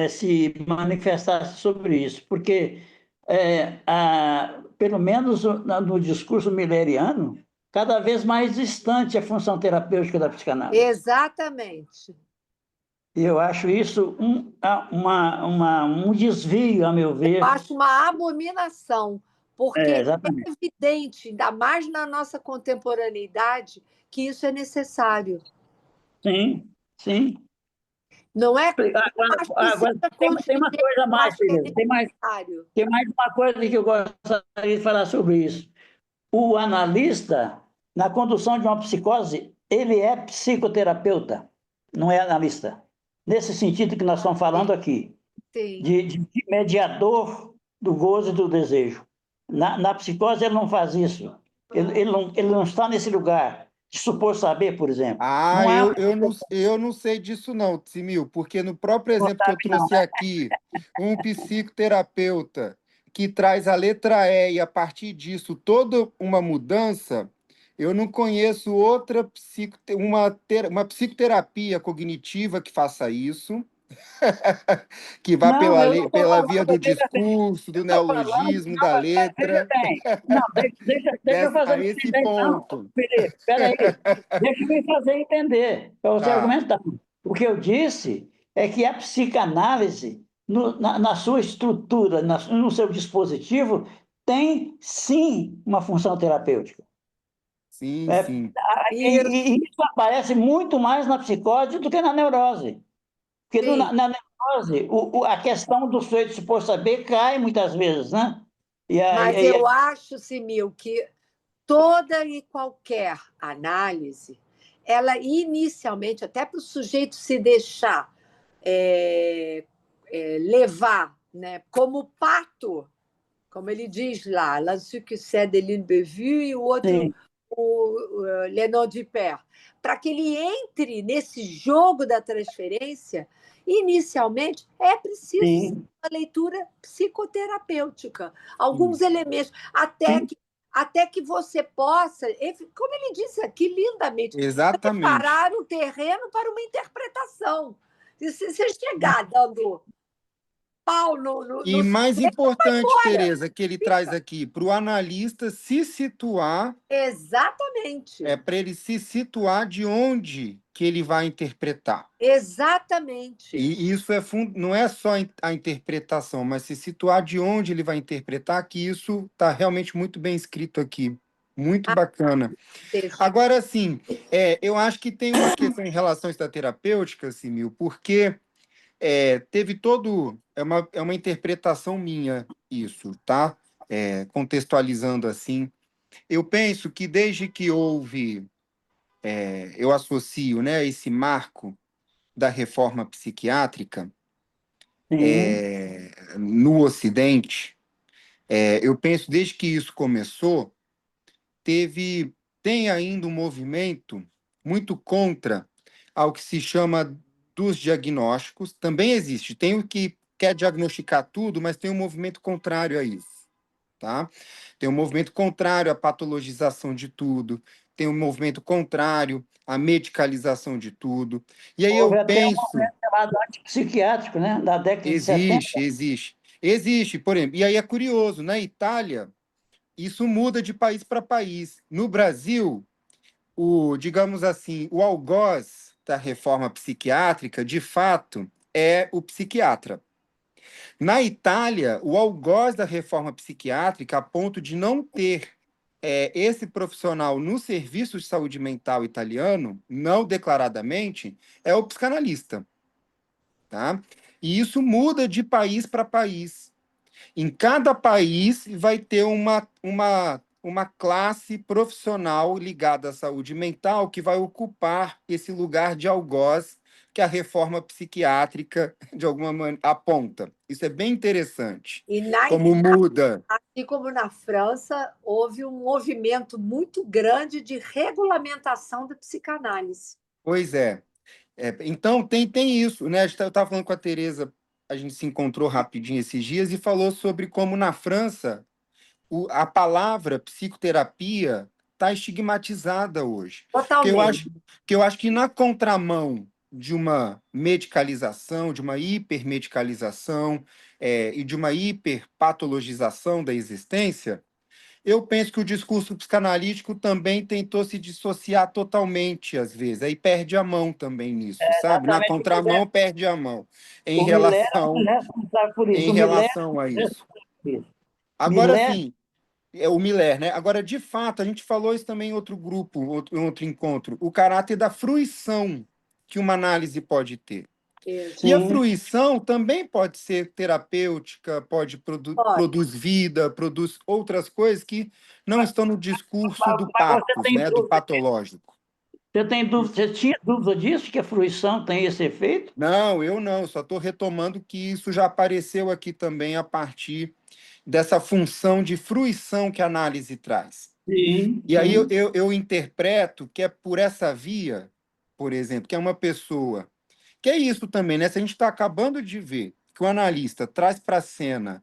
se manifestasse sobre isso, porque, pelo menos no discurso milleriano, cada vez mais distante a função terapêutica da psicanálise. Exatamente. E eu acho isso um desvio, a meu ver. Eu acho uma abominação, porque é exatamente. evidente, ainda mais na nossa contemporaneidade, que isso é necessário. Sim, sim. Não é? Agora, tem uma coisa mais, Tereza. Tem mais uma coisa que eu gostaria de falar sobre isso. O analista, na condução de uma psicose, ele é psicoterapeuta, não é analista. Nesse sentido que nós estamos falando aqui, de mediador do gozo e do desejo. Na psicose, ele não faz isso. Ele não está nesse lugar de supor saber, por exemplo. Eu não sei disso não, Simil, porque no próprio exemplo que eu trouxe aqui, um psicoterapeuta que traz a letra E e a partir disso toda uma mudança, eu não conheço outra uma psicoterapia cognitiva que faça isso, que vá pela via do discurso, do neologismo, da letra. Não, deixa eu fazer esse ponto. Felipe, peraí. Deixa eu me fazer entender, para você argumentar. O que eu disse é que a psicanálise, na sua estrutura, no seu dispositivo, tem, sim, uma função terapêutica. Sim, sim. E isso aparece muito mais na psicose do que na neurose. Porque na neurose, a questão do sujeito supor saber cai muitas vezes, né? Mas eu acho, Simil, que toda e qualquer análise, ela inicialmente, até para o sujeito se deixar levar, né, como pato, como ele diz lá, La succès de l'Inbevu e o outro, o Lénon du Père, para que ele entre nesse jogo da transferência, inicialmente é preciso uma leitura psicoterapêutica, alguns elementos, até que você possa, como ele disse aqui lindamente, preparar o terreno para uma interpretação. Se você chegar dando pau no e mais importante, Tereza, que ele traz aqui, para o analista se situar. Exatamente. É para ele se situar de onde que ele vai interpretar. Exatamente. E isso não é só a interpretação, mas se situar de onde ele vai interpretar, que isso está realmente muito bem escrito aqui. Muito bacana. Agora, sim, eu acho que tem uma questão em relação a esta terapêutica, Simil, porque teve todo... É uma interpretação minha isso, tá? Contextualizando assim. Eu penso que desde que houve... eu associo, né, esse marco da reforma psiquiátrica no Ocidente, eu penso desde que isso começou, tem ainda um movimento muito contra ao que se chama dos diagnósticos. Também existe, tem o que quer diagnosticar tudo, mas tem um movimento contrário a isso. Tá? Tem um movimento contrário à patologização de tudo, tem um movimento contrário à medicalização de tudo. E aí eu penso... um movimento chamado antipsiquiátrico, né? Da década de 70. Existe, por exemplo. E aí é curioso, na Itália, isso muda de país para país. No Brasil, digamos assim, o algoz da reforma psiquiátrica, de fato, é o psiquiatra. Na Itália, o algoz da reforma psiquiátrica, a ponto de não ter esse profissional no serviço de saúde mental italiano, não declaradamente, é o psicanalista. Tá? E isso muda de país para país. Em cada país vai ter uma classe profissional ligada à saúde mental que vai ocupar esse lugar de algoz que a reforma psiquiátrica, de alguma maneira, aponta. Isso é bem interessante. E na Como muda. assim como na França, houve um movimento muito grande de regulamentação da psicanálise. Pois é. Então, tem isso, né? Eu estava falando com a Tereza, a gente se encontrou rapidinho esses dias e falou sobre como na França a palavra psicoterapia está estigmatizada hoje. Totalmente. Que eu acho que na contramão de uma medicalização, de uma hipermedicalização, e de uma hiperpatologização da existência, eu penso que o discurso psicanalítico também tentou se dissociar totalmente, às vezes. Aí perde a mão também nisso, sabe? Na Exatamente. contramão, perde a mão O Miller é o responsável por isso. em O Miller relação a é isso. por isso. Agora, Miller, sim, é o Miller, né? Agora, de fato, a gente falou isso também em outro grupo, em outro encontro, o caráter da fruição que uma análise pode ter. Isso. E a sim, fruição também pode ser terapêutica, pode Olha, produz vida, produz outras coisas que não estão no discurso do mas você patos, tem né? Do dúvida, patológico. você tinha dúvida disso, que a fruição tem esse efeito? Não, eu não, só estou retomando que isso já apareceu aqui também a partir dessa função de fruição que a análise traz. Sim, E aí sim. eu interpreto que é por essa via, por exemplo, que é uma pessoa. Que é isso também, né? Se a gente está acabando de ver que o analista traz para a cena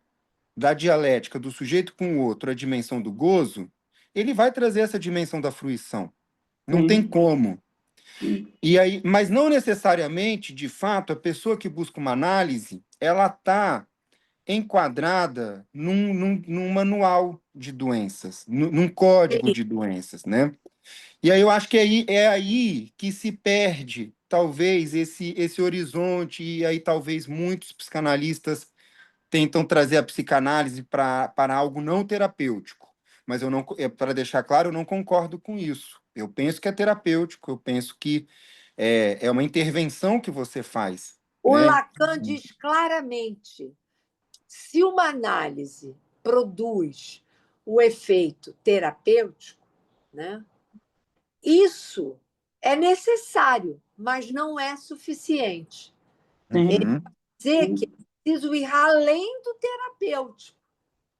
da dialética do sujeito com o outro a dimensão do gozo, ele vai trazer essa dimensão da fruição. Não tem Sim. como. E aí, mas não necessariamente, de fato, a pessoa que busca uma análise, ela está enquadrada num manual de doenças, num código de doenças, né? E aí eu acho que é aí que se perde, talvez, esse horizonte, e aí talvez muitos psicanalistas tentam trazer a psicanálise para algo não terapêutico. Mas eu não, para deixar claro, eu não concordo com isso. Eu penso que é terapêutico, eu penso que é uma intervenção que você faz, o né? Lacan diz claramente: se uma análise produz o efeito terapêutico, né, isso é necessário, mas não é suficiente. Uhum. Dizer que é preciso ir além do terapêutico.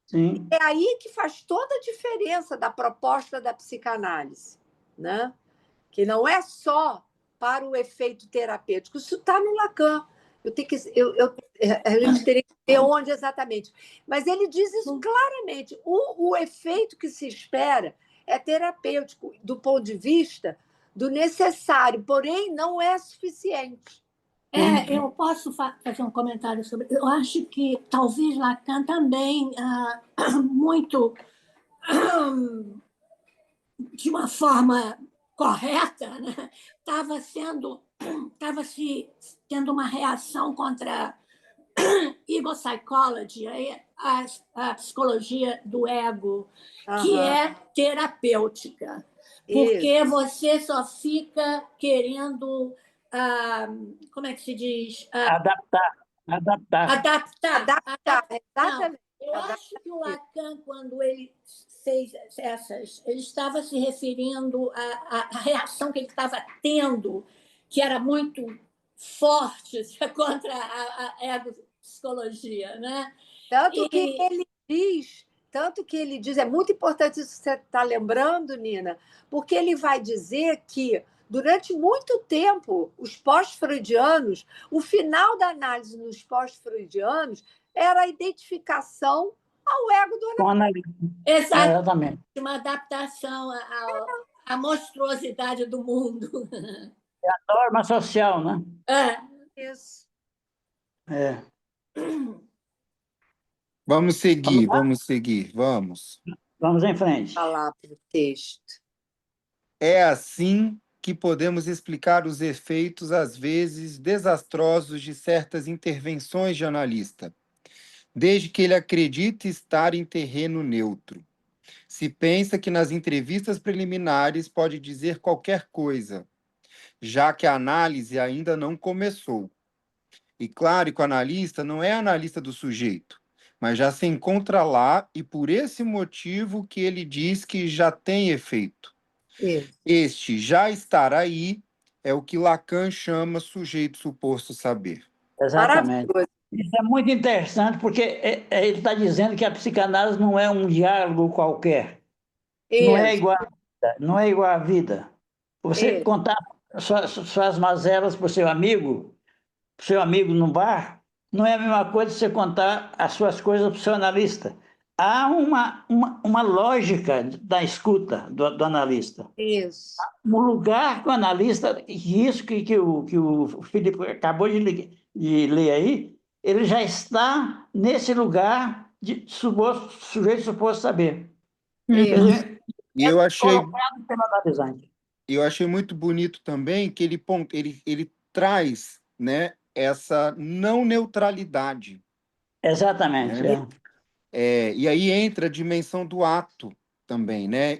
Sim. É aí que faz toda a diferença da proposta da psicanálise, né? Que não é só para o efeito terapêutico. Isso está no Lacan. A gente teria que ver onde exatamente. Mas ele diz isso claramente. O efeito que se espera é terapêutico, do ponto de vista do necessário, porém não é suficiente. Eu posso fazer um comentário sobre. Eu acho que talvez Lacan também, muito de uma forma correta, né? Estava se tendo uma reação contra ego psychology, a psicologia do ego, que é terapêutica, porque você só fica querendo, como é que se diz? Adaptar. Adaptar, Não, exatamente. eu acho que o Lacan, quando ele fez ele estava se referindo à reação que ele estava tendo, que era muito forte contra a ego-psicologia, né? Tanto que ele diz, é muito importante isso que você está lembrando, Nina, porque ele vai dizer que, durante muito tempo, os pós-freudianos, o final da análise nos pós-freudianos era a identificação ao ego do analista. Exatamente. Uma adaptação à monstruosidade do mundo. É a norma social, né? Isso. Vamos seguir, vamos. Vamos em frente. Falar para o texto. É assim que podemos explicar os efeitos, às vezes, desastrosos de certas intervenções de analista, desde que ele acredite estar em terreno neutro. Se pensa que nas entrevistas preliminares pode dizer qualquer coisa, já que a análise ainda não começou. E claro que o analista não é analista do sujeito, mas já se encontra lá e por esse motivo que ele diz que já tem efeito. Isso. Este já estar aí é o que Lacan chama sujeito suposto saber. Exatamente. Maravilhoso. Isso é muito interessante, porque ele está dizendo que a psicanálise não é um diálogo qualquer. Não é Isso, igual à vida. Não é igual à vida. Você isso. contar suas mazelas para o seu amigo no bar, não é a mesma coisa que você contar as suas coisas para o seu analista. Há uma lógica da escuta do analista. Isso. No lugar que o analista, e isso que o Felipe acabou de ler aí, ele já está nesse lugar de sujeito suposto saber. Quer Isso. dizer, E eu achei, colocado pelo analisante. muito bonito também que ele traz, né, essa não neutralidade, Exatamente. né? E aí entra a dimensão do ato também, né?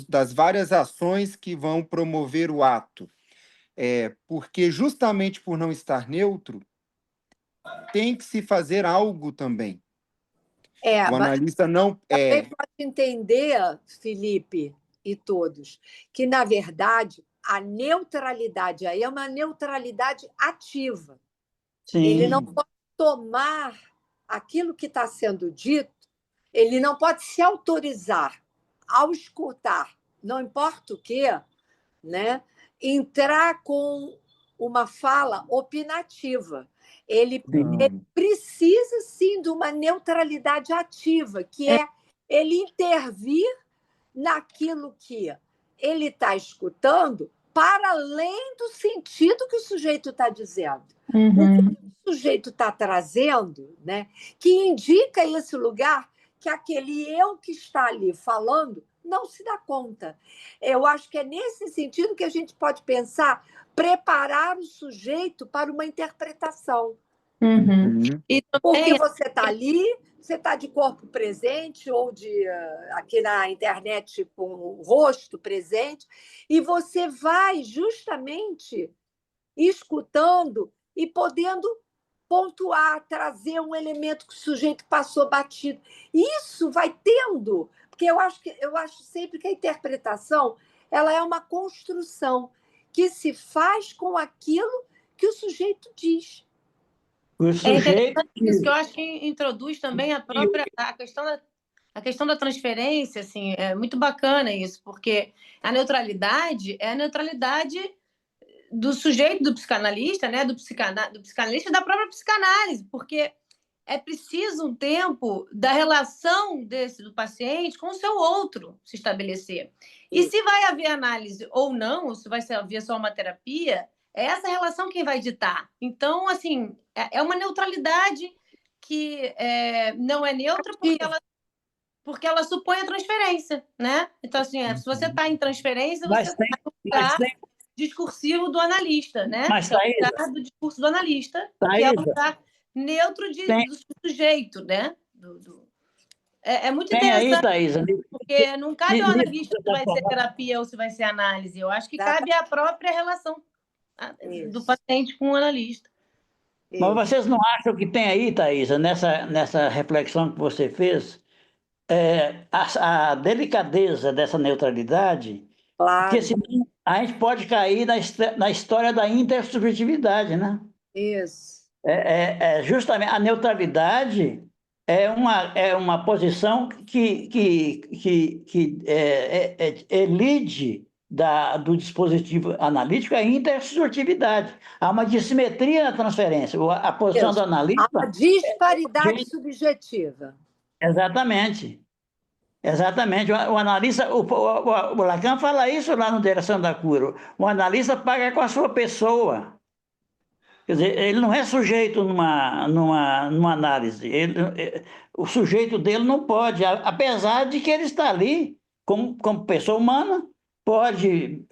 Das várias ações que vão promover o ato. Porque justamente por não estar neutro, tem que se fazer algo também. O Mas analista não também pode entender, Felipe e todos, que, na verdade, a neutralidade aí é uma neutralidade ativa. Ele não Sim, pode tomar aquilo que está sendo dito, ele não pode se autorizar ao escutar, não importa o que, né, entrar com uma fala opinativa. Ele precisa, sim, de uma neutralidade ativa, que é ele intervir naquilo que ele está escutando para além do sentido que o sujeito está dizendo. O que o sujeito está trazendo, né, que indica esse lugar que aquele eu que está ali falando não se dá conta. Eu acho que é nesse sentido que a gente pode pensar, preparar o sujeito para uma interpretação. E Porque também, você está ali, você está de corpo presente ou aqui na internet com o rosto presente, e você vai justamente escutando e podendo pontuar, trazer um elemento que o sujeito passou batido. Isso vai tendo, porque eu acho sempre que a interpretação ela é uma construção que se faz com aquilo que o sujeito diz. o é sujeito interessante isso, que eu acho que introduz também a questão da transferência, assim, é muito bacana isso, porque a neutralidade é a neutralidade do sujeito, do psicanalista, né, do psicanalista e da própria psicanálise, porque é preciso um tempo da relação do paciente com o seu outro se estabelecer. E se vai haver análise ou não, ou se vai haver só uma terapia, é essa relação quem vai ditar. Então, assim, é uma neutralidade que não é neutra porque ela supõe a transferência, né? Então, assim, se você está em transferência, você está no lugar discursivo do analista, né? Mas, Que é o Thaisa, lugar do discurso do analista, que é o Thaisa, lugar neutro do sujeito, né? É muito tem aí, interessante, Thaisa, porque não cabe ao nisso analista que você se está vai ser falando. terapia ou se vai ser análise. Eu acho que cabe à própria relação do Isso. paciente com o analista. Mas Isso. vocês não acham que tem aí, Thaisa, nessa reflexão que você fez, a delicadeza dessa neutralidade, porque Claro. senão a gente pode cair na história da intersubjetividade, né? Isso. Justamente a neutralidade é uma posição que elide do dispositivo analítico a intersubjetividade. Há uma dissimetria na transferência. A posição Isso. do Há analista. uma disparidade subjetiva. Exatamente. Exatamente. O analista, o Lacan fala isso lá no Direção da Cura. O analista paga com a sua pessoa. Quer dizer, ele não é sujeito numa análise. O sujeito dele não pode, apesar de que ele está ali como pessoa humana, pode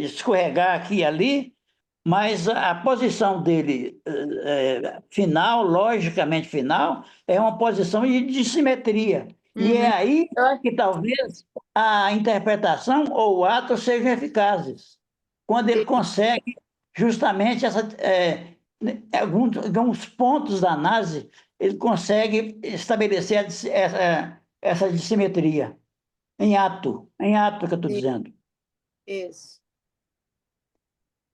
escorregar aqui e ali, mas a posição dele final, logicamente final, é uma posição de dissimetria. E é aí que talvez a interpretação ou o ato sejam eficazes quando ele consegue justamente alguns pontos da análise, ele consegue estabelecer essa dissimetria em ato que eu estou dizendo. Isso.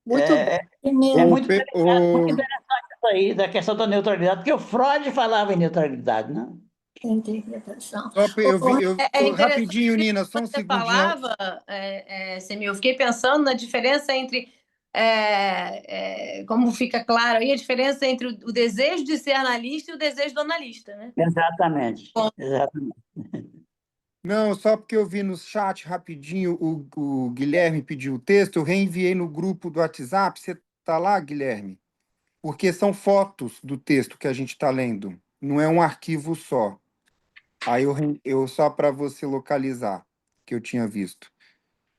Muito É, bom. é O, muito pe- muito o, interessante isso aí, da questão da neutralidade, porque o Freud falava em neutralidade, né? Interpretação. só pe- eu vi, É interessante rapidinho, Nina, só um você segundinho. falava, Semil, eu fiquei pensando na diferença entre, como fica claro aí, a diferença entre o desejo de ser analista e o desejo do analista, né? Exatamente, exatamente. Não, só porque eu vi no chat rapidinho, o Guilherme pediu o texto, eu reenviei no grupo do WhatsApp. Você está lá, Guilherme? Porque são fotos do texto que a gente está lendo, não é um arquivo só. Aí eu só para você localizar, que eu tinha visto.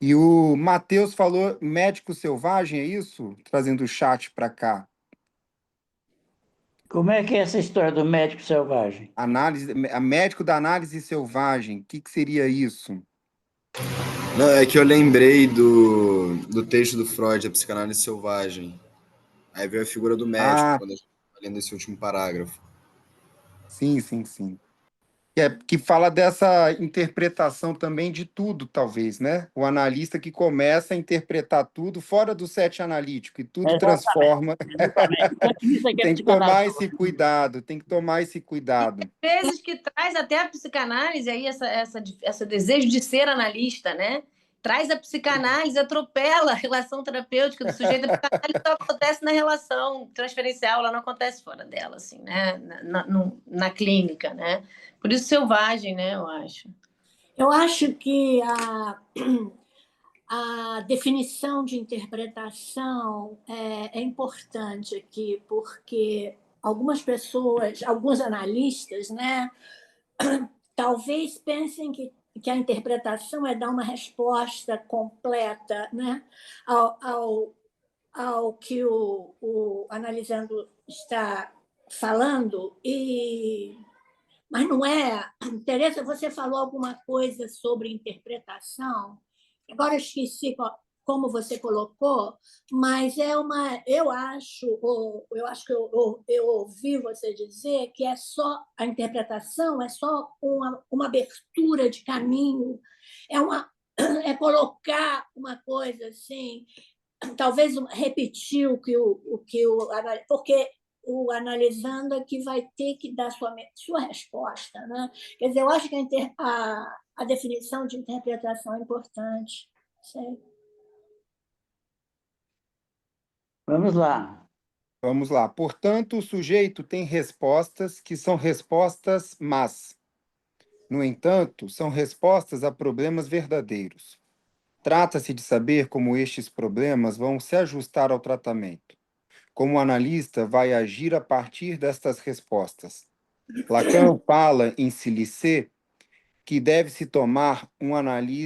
E o Matheus falou médico selvagem, é isso? Trazendo o chat para cá. Como é que é essa história do médico selvagem? Médico da análise selvagem, o que seria isso? Não, é que eu lembrei do texto do Freud, A Psicanálise Selvagem. Aí veio a figura do médico, Ah, quando a gente está lendo esse último parágrafo. sim, sim, sim. Que fala dessa interpretação também de tudo, talvez, né? O analista que começa a interpretar tudo fora do set analítico e tudo Exatamente, transforma. exatamente. Isso aqui é Tem que tomar psicanálise. esse cuidado, tem que tomar esse cuidado. Vezes que traz até a psicanálise aí essa desejo de ser analista, né? Traz a psicanálise, atropela a relação terapêutica do sujeito. A psicanálise só acontece na relação transferencial, ela não acontece fora dela, assim, né? Na clínica, né? Por isso selvagem, né? Eu acho. Eu acho que a definição de interpretação é importante aqui, porque algumas pessoas, alguns analistas, né, talvez pensem que a interpretação é dar uma resposta completa, né, ao que o analisando está falando, mas não é. Tereza, você falou alguma coisa sobre interpretação, agora eu esqueci como você colocou, mas eu acho que eu ouvi você dizer que é só a interpretação, é só uma abertura de caminho, é colocar uma coisa assim, talvez repetir porque o analisando é que vai ter que dar sua resposta, né? Quer dizer, eu acho que a definição de interpretação é importante. Sei. Vamos lá. Vamos lá. Portanto, o sujeito tem respostas que são respostas más. No entanto, são respostas a problemas verdadeiros. Trata-se de saber como estes problemas vão se ajustar ao tratamento. Como o analista vai agir a partir destas respostas. Lacan fala em Silicé que deve-se tomar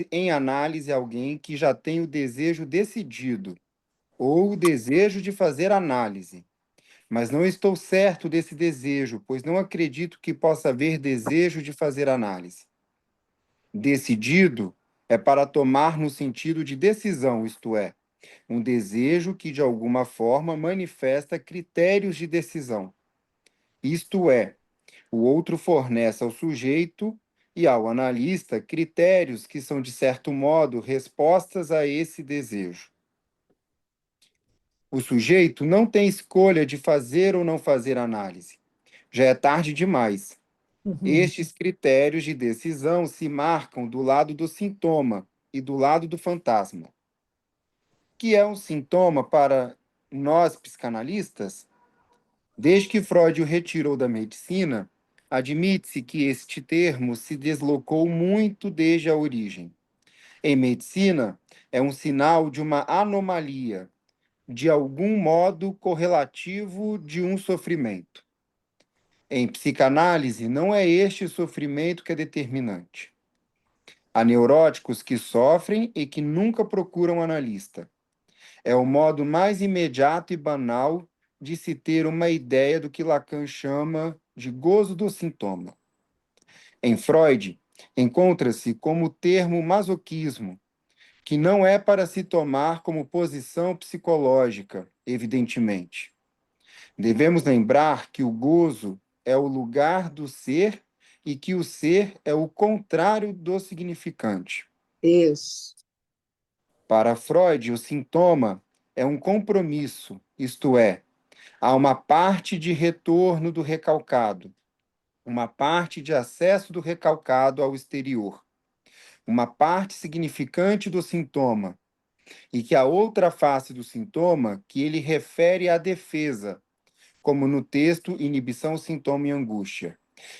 em análise alguém que já tem o desejo decidido ou o desejo de fazer análise. Mas não estou certo desse desejo, pois não acredito que possa haver desejo de fazer análise. Decidido é para tomar no sentido de decisão, isto é, um desejo que de alguma forma manifesta critérios de decisão. Isto é, o outro fornece ao sujeito e ao analista critérios que são, de certo modo, respostas a esse desejo. O sujeito não tem escolha de fazer ou não fazer análise. Já é tarde demais. Estes critérios de decisão se marcam do lado do sintoma e do lado do fantasma. Que é um sintoma para nós psicanalistas? Desde que Freud o retirou da medicina, admite-se que este termo se deslocou muito desde a origem. Em medicina, é um sinal de uma anomalia, de algum modo correlativo de um sofrimento. Em psicanálise, não é este sofrimento que é determinante. Há neuróticos que sofrem e que nunca procuram analista. É o modo mais imediato e banal de se ter uma ideia do que Lacan chama de gozo do sintoma. Em Freud, encontra-se como termo masoquismo, que não é para se tomar como posição psicológica, evidentemente, Devemos lembrar que o gozo é o lugar do ser e que o ser é o contrário do significante. Isso. Para Freud, o sintoma é um compromisso, isto é, há uma parte de retorno do recalcado, uma parte de acesso do recalcado ao exterior, uma parte significante do sintoma, e que a outra face do sintoma que ele refere à defesa, como no texto Inibição, Sintoma e Angústia,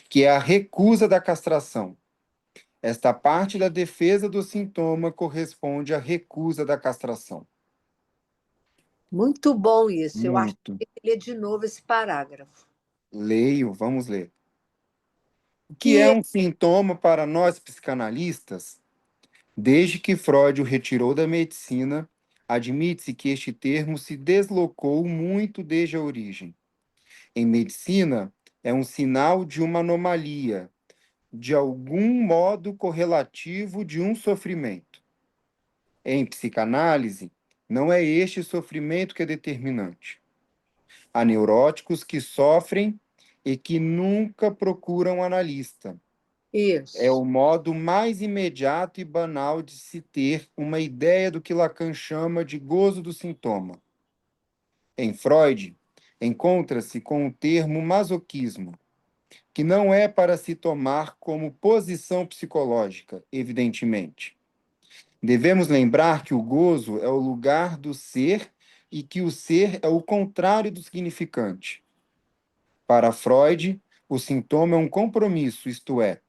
que é a recusa da castração. Esta parte da defesa do sintoma corresponde à recusa da castração. Muito bom isso. Eu acho que Muito. tem que ler de novo esse parágrafo. Leio, vamos ler. O que é Que um sintoma para nós psicanalistas? Desde que Freud o retirou da medicina, admite-se que este termo se deslocou muito desde a origem. Em medicina, é um sinal de uma anomalia, de algum modo correlativo de um sofrimento. Em psicanálise, não é este sofrimento que é determinante. Há neuróticos que sofrem e que nunca procuram um analista. É o isso. modo mais imediato e banal de se ter uma ideia do que Lacan chama de gozo do sintoma. Em Freud, encontra-se com o termo masoquismo, que não é para se tomar como posição psicológica, evidentemente. Devemos lembrar que o gozo é o lugar do ser e que o ser é o contrário do significante. Para Freud, o sintoma é um compromisso, isto é,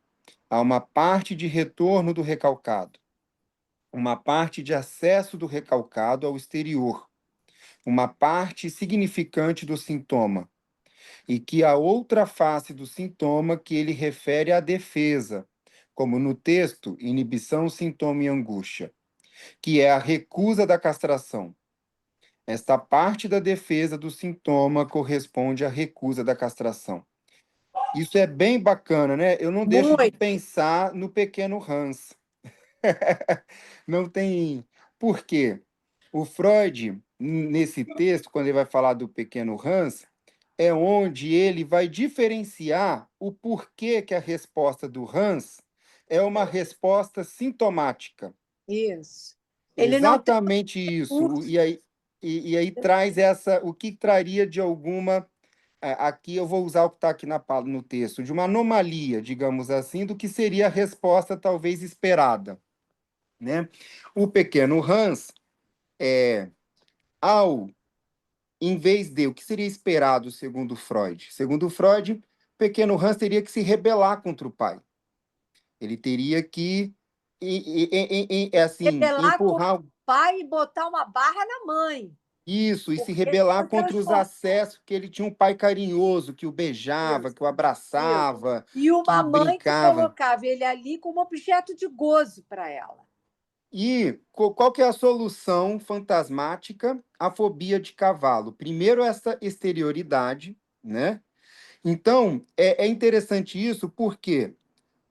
há uma parte de retorno do recalcado, uma parte de acesso do recalcado ao exterior, uma parte significante do sintoma, e que a outra face do sintoma que ele refere à defesa, como no texto Inibição, Sintoma e Angústia, que é a recusa da castração. Esta parte da defesa do sintoma corresponde à recusa da castração. Isso é bem bacana, né? Eu não deixo de Muito. pensar no pequeno Hans. Não tem. Por quê? O Freud, nesse texto, quando ele vai falar do pequeno Hans, é onde ele vai diferenciar o porquê que a resposta do Hans é uma resposta sintomática. Isso. Ele não tem Exatamente isso. curso. E aí traz o que traria de alguma. Aqui eu vou usar o que está aqui no texto, de uma anomalia, digamos assim, do que seria a resposta talvez esperada, né? O pequeno Hans, em vez de o que seria esperado segundo Freud? Segundo Freud, o pequeno Hans teria que se rebelar contra o pai. Ele teria que, assim, Rebelar contra empurrar o pai e botar uma barra na mãe. isso, e se Porque ele rebelar não contra os transforma. acessos, que ele tinha um pai carinhoso, que o beijava, Isso, que o abraçava, E que uma mãe que brincava. colocava ele ali como objeto de gozo para ela. E qual que é a solução fantasmática à fobia de cavalo? Primeiro, essa exterioridade, né? Então, é interessante isso porque,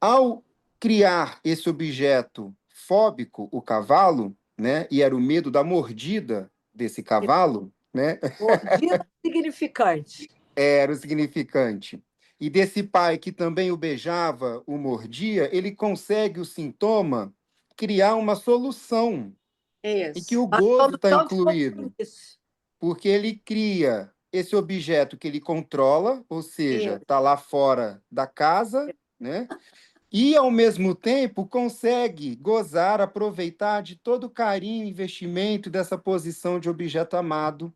ao criar esse objeto fóbico, o cavalo, né? E era o medo da mordida desse cavalo, né? Mordida significante. Era o significante. E desse pai que também o beijava, o mordia, ele consegue o sintoma criar uma solução em que Isso. o Uma gozo está solução de incluído, compromisso. porque ele cria esse objeto que ele controla, ou seja, Isso. está lá fora da casa, né? E, ao mesmo tempo, consegue gozar, aproveitar de todo o carinho e investimento dessa posição de objeto amado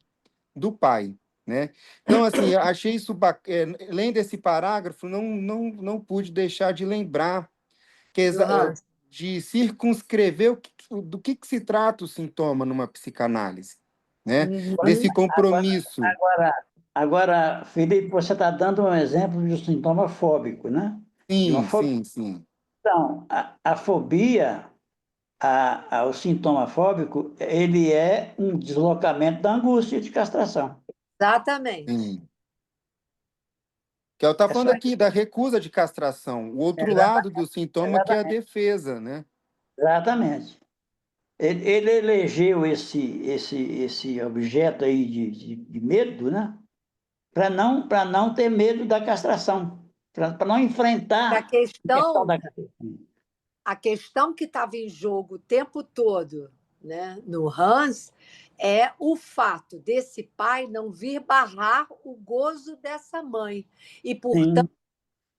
do pai, né? Então, assim, eu achei isso bacana. Lendo esse parágrafo, não pude deixar de lembrar que de circunscrever do que se trata o sintoma numa psicanálise, né? Desse compromisso. Agora, Felipe, você está dando um exemplo de um sintoma fóbico, né? De uma Sim, fobia. sim, sim. Então, a fobia, o sintoma fóbico, ele é um deslocamento da angústia de castração. Exatamente. Sim. Que eu estava É falando só aqui da recusa de castração, o outro lado do sintoma que é a defesa, né? Exatamente. Ele elegeu esse objeto aí de medo, né? para não ter medo da castração, para não enfrentar A a questão da castração. a questão que estava em jogo o tempo todo, né, no Hans, é o fato desse pai não vir barrar o gozo dessa mãe. E, portanto, Sim,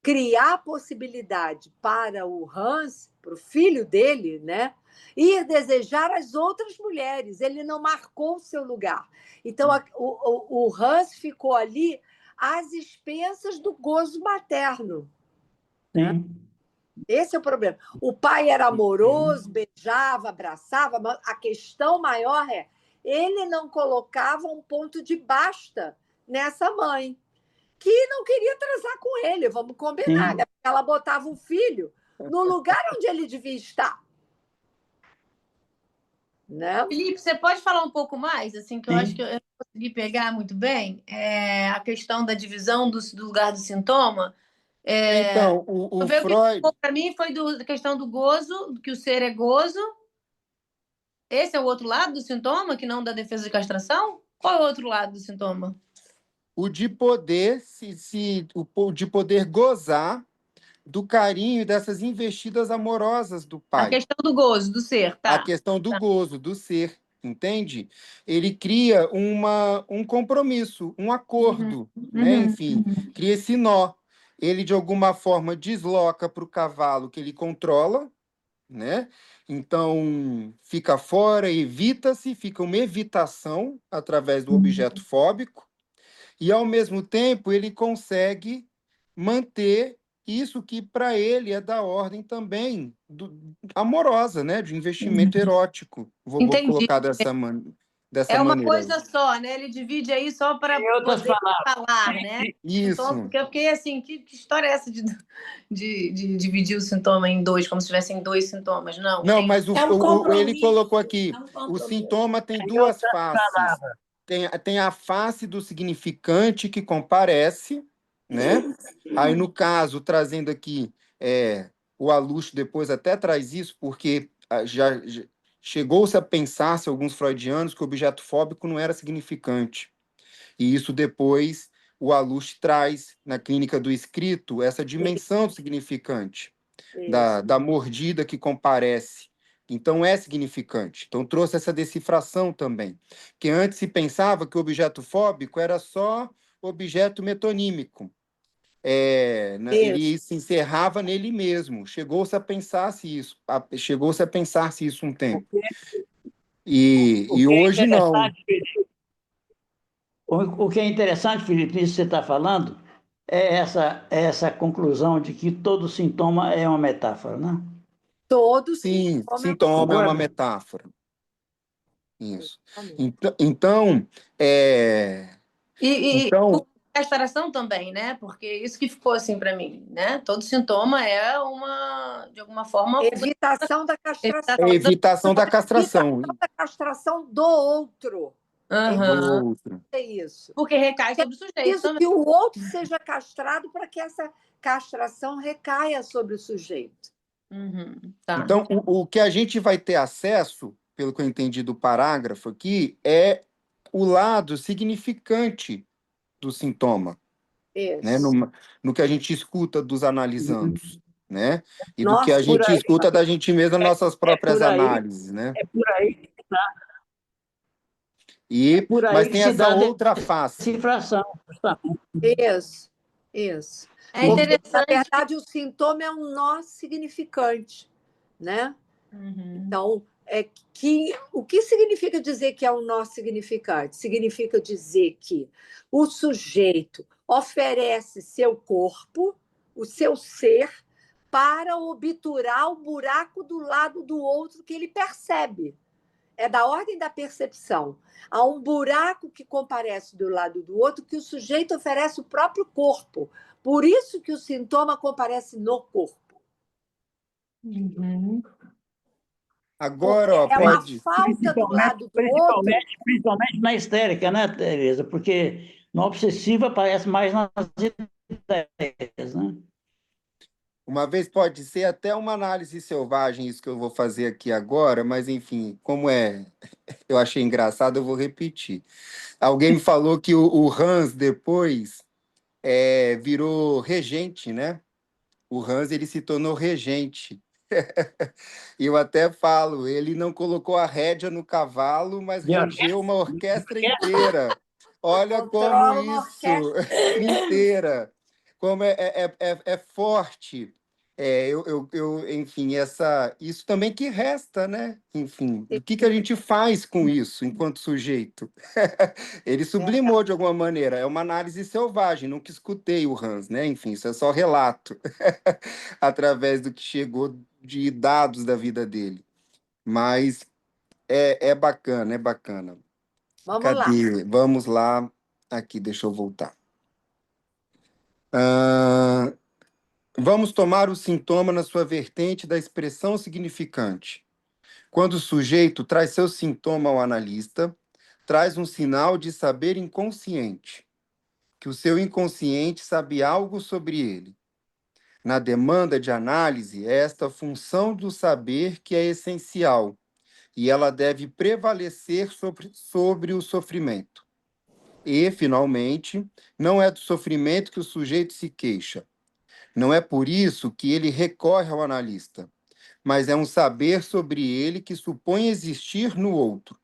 criar a possibilidade para o Hans, para o filho dele, né, ir desejar as outras mulheres. Ele não marcou o seu lugar. Então, o Hans ficou ali às expensas do gozo materno. Né? sim. Esse é o problema. O pai era amoroso, beijava, abraçava, mas a questão maior é ele não colocava um ponto de basta nessa mãe, que não queria transar com ele, vamos combinar, Sim. né? Porque ela botava o filho no lugar onde ele devia estar. Né? Felipe, você pode falar um pouco mais, assim, que eu acho que eu não consegui pegar muito bem, a questão da divisão do lugar do sintoma. Então, o O que Freud... ficou para mim foi da questão do gozo, que o ser é gozo. Esse é o outro lado do sintoma, que não da defesa de castração? Qual é o outro lado do sintoma? O de poder o de poder gozar do carinho e dessas investidas amorosas do A pai. questão do gozo, do ser, tá? A questão do gozo, do ser, entende? Ele cria um compromisso, um acordo, né? Enfim, cria esse nó. Ele, de alguma forma, desloca para o cavalo que ele controla, né? Então, fica fora, evita-se, fica uma evitação através do objeto fóbico, e, ao mesmo tempo, ele consegue manter isso que, para ele, é da ordem também amorosa, né? De investimento erótico. Vou Entendi. colocar dessa É uma maneira. coisa só, né? Ele divide aí só para poder falar, né? Isso. Então, porque eu fiquei assim, que história é essa de dividir o sintoma em dois, como se tivessem dois sintomas? Não. Não, mas ele colocou aqui, o sintoma tem duas faces. Tem a face do significante que comparece, né? Aí, no caso, trazendo aqui, o Alush depois até traz isso, porque já chegou-se a pensar-se, alguns freudianos, que o objeto fóbico não era significante. E isso depois o Alush traz, na clínica do escrito, essa dimensão do significante, da mordida que comparece. Então, é significante. Então, trouxe essa decifração também. Que antes se pensava que o objeto fóbico era só objeto metonímico. Ele se encerrava nele mesmo. Chegou-se a pensar-se isso um tempo. E hoje não. O que é interessante, Felipe, nisso que você está falando, é essa conclusão de que todo sintoma é uma metáfora, né? Todo sintoma é uma metáfora. Isso. Então, então a castração também, né? Porque isso que ficou assim para mim, né? Todo sintoma é de alguma forma, evitação da castração. Evitação da castração. Evitação da castração do outro. Do outro. É isso. Porque recai sobre o sujeito. Isso também. Que o outro seja castrado para que essa castração recaia sobre o sujeito. Tá. Então, o que a gente vai ter acesso, pelo que eu entendi do parágrafo aqui, é o lado significante do sintoma. Né? No que a gente escuta dos analisandos, né? E do que a gente escuta da gente mesma, nossas próprias análises, né? É por aí que está. Mas tem essa outra face. Decifração. Isso. É interessante. Na verdade, o sintoma é um nó significante, né? Então, o que significa dizer que é um nó significante? Significa dizer que o sujeito oferece seu corpo, o seu ser, para obturar o buraco do lado do outro que ele percebe. É da ordem da percepção. Há um buraco que comparece do lado do outro que o sujeito oferece o próprio corpo. Por isso que o sintoma comparece no corpo. Agora, pode... uma falta do lado do outro. Principalmente na histérica, né, Tereza? Porque na obsessiva aparece mais nas ideias, né? Uma vez pode ser até uma análise selvagem, isso que eu vou fazer aqui agora, mas enfim, eu achei engraçado, eu vou repetir. Alguém me falou que o Hans depois virou regente, né? O Hans ele se tornou regente. E eu até falo, ele não colocou a rédea no cavalo, mas De regeu uma orquestra inteira. Olha como Controla uma isso, orquestra. inteira, como é forte. Enfim, isso também que resta, né? Enfim, o que a gente faz com isso enquanto sujeito? Ele sublimou de alguma maneira, é uma análise selvagem, nunca escutei o Hans, né? Enfim, isso é só relato, através do que chegou de dados da vida dele. Mas é bacana, é bacana. Vamos lá. Cadê? Vamos lá. Aqui, deixa eu voltar. Ah, vamos tomar o sintoma na sua vertente da expressão significante. Quando o sujeito traz seu sintoma ao analista, traz um sinal de saber inconsciente, que o seu inconsciente sabe algo sobre ele. Na demanda de análise, é esta função do saber que é essencial, e ela deve prevalecer sobre o sofrimento. E, finalmente, não é do sofrimento que o sujeito se queixa. Não é por isso que ele recorre ao analista, mas é um saber sobre ele que supõe existir no outro.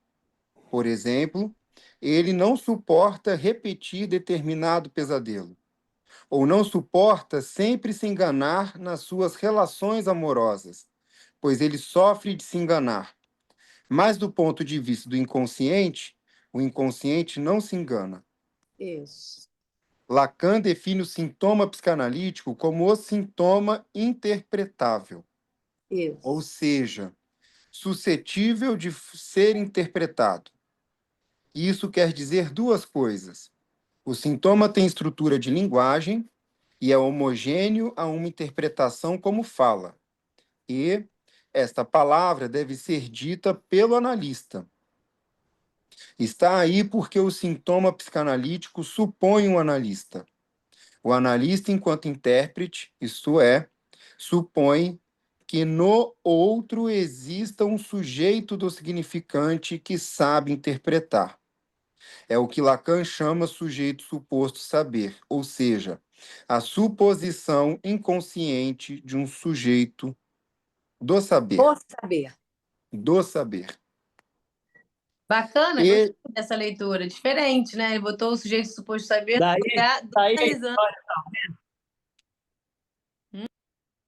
Por exemplo, ele não suporta repetir determinado pesadelo, ou não suporta sempre se enganar nas suas relações amorosas, pois ele sofre de se enganar. Mas do ponto de vista do inconsciente, o inconsciente não se engana. Isso. Lacan define o sintoma psicanalítico como o sintoma interpretável, ou Isso. seja, suscetível de ser interpretado. Isso quer dizer duas coisas. O sintoma tem estrutura de linguagem e é homogêneo a uma interpretação como fala. E esta palavra deve ser dita pelo analista. Está aí porque o sintoma psicanalítico supõe um analista. O analista, enquanto intérprete, isto é, supõe que no outro exista um sujeito do significante que sabe interpretar. É o que Lacan chama sujeito suposto saber, ou seja, a suposição inconsciente de um sujeito do saber. Por saber. Do saber. Bacana, E, gostei dessa leitura. Diferente, né? Ele botou o sujeito suposto saber no Daí, lugar do daí, analisando.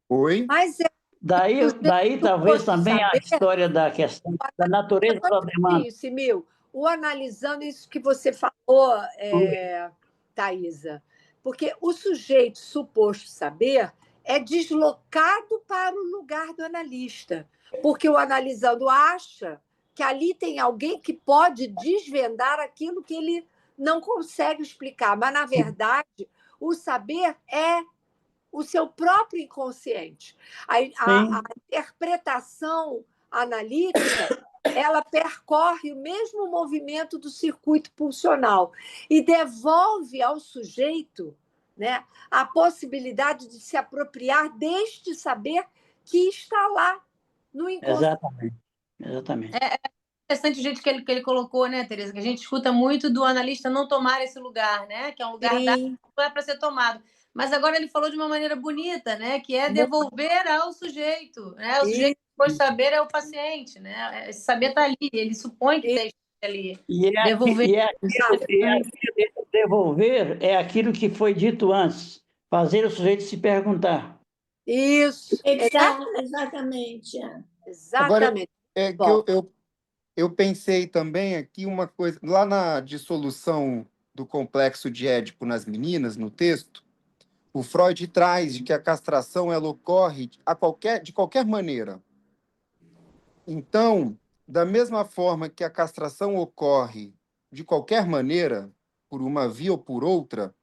oi? Mas daí talvez suposto também a saber, história da questão da natureza da demanda. Simil, o analisando isso que você falou, Thaisa, porque o sujeito suposto saber é deslocado para o lugar do analista, porque o analisando acha que ali tem alguém que pode desvendar aquilo que ele não consegue explicar, mas, na verdade, o saber é o seu próprio inconsciente. A interpretação analítica ela percorre o mesmo movimento do circuito pulsional e devolve ao sujeito, né, a possibilidade de se apropriar deste saber que está lá no inconsciente. Exatamente. É interessante o jeito que ele colocou, né, Tereza? Que a gente escuta muito do analista não tomar esse lugar, né? Que é um lugar dado, não é para ser tomado. Mas agora ele falou de uma maneira bonita, né? Que é devolver ao sujeito, né? O sujeito que pode saber é o paciente, né? Esse saber está ali, ele supõe que tem ali. Devolver. Devolver é aquilo que foi dito antes, fazer o sujeito se perguntar. Isso. Exatamente. Agora, eu pensei também aqui uma coisa, lá na dissolução do complexo de Édipo nas meninas, no texto, o Freud traz de que a castração ela ocorre de qualquer maneira. Então, da mesma forma que a castração ocorre de qualquer maneira, por uma via ou por outra,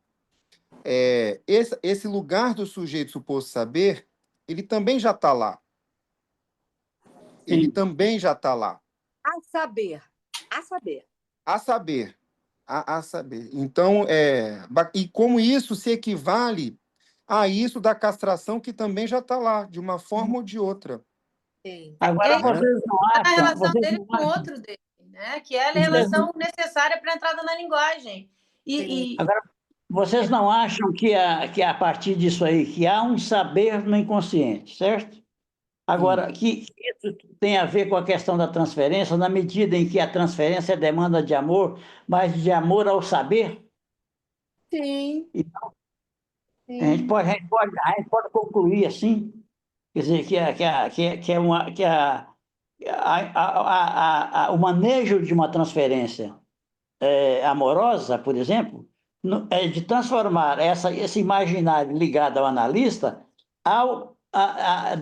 esse lugar do sujeito suposto saber, ele também já está lá. Ele também já está lá. A saber. A saber. A saber. A saber. Então, e como isso se equivale a isso da castração que também já está lá, de uma forma ou de outra. Sim. Agora, vocês não A acham... relação Vocês dele não com o acham... outro dele, né? Que é a Vocês relação necessária para a entrada na linguagem. Agora, vocês não acham que a partir disso aí, que há um saber no inconsciente, certo? Agora, que isso tem a ver com a questão da transferência, na medida em que a transferência é demanda de amor, mas de amor ao saber? Sim. Então, Sim. a gente pode concluir assim, quer dizer, o manejo de uma transferência amorosa, por exemplo, é de transformar esse imaginário ligado ao analista,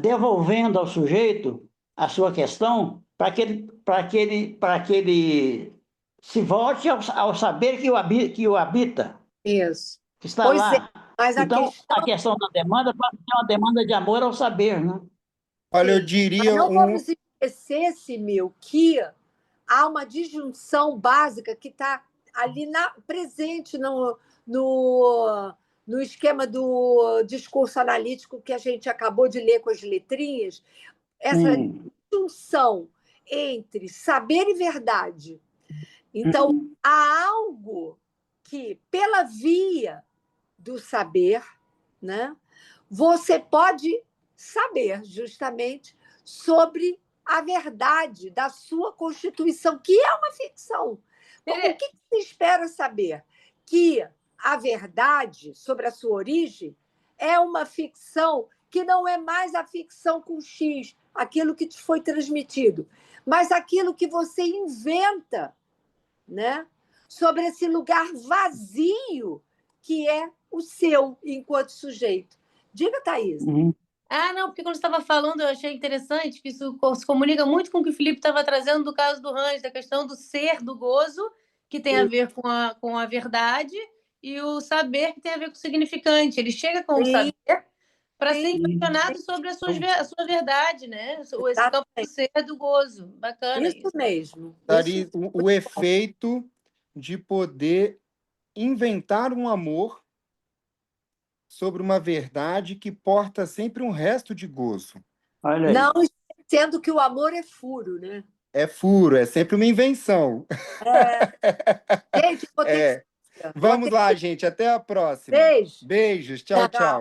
devolvendo ao sujeito a sua questão, para que ele se volte ao saber que o habita, Isso. que está Pois lá. mas Então, a questão da demanda pode ser uma demanda de amor ao saber, né? Olha, eu Sim. diria Mas não vamos esquecer, Simil, que há uma disjunção básica que está ali presente no esquema do discurso analítico que a gente acabou de ler com as letrinhas, essa disjunção entre saber e verdade. Então, há algo que, pela via do saber, né, você pode saber justamente sobre a verdade da sua constituição, que é uma ficção. O que se espera saber? Que a verdade sobre a sua origem é uma ficção que não é mais a ficção com X, aquilo que te foi transmitido, mas aquilo que você inventa, né, sobre esse lugar vazio que é o seu enquanto sujeito. Diga, Thaís. Não, porque quando você estava falando, eu achei interessante que isso se comunica muito com o que o Felipe estava trazendo do caso do Range, da questão do ser, do gozo, que tem a ver com a verdade, e o saber, que tem a ver com o significante. Ele chega com o saber para ser questionado sobre a sua verdade, né? Esse campo do ser, do gozo. Bacana isso. Isso mesmo. Thaís, o efeito de poder inventar um amor sobre uma verdade que porta sempre um resto de gozo. Olha aí. Não esquecendo que o amor é furo, né? É furo, é sempre uma invenção. Gente, vou ter que... Vamos lá, gente. Até a próxima. Beijo. Beijos. Tchau, tchau.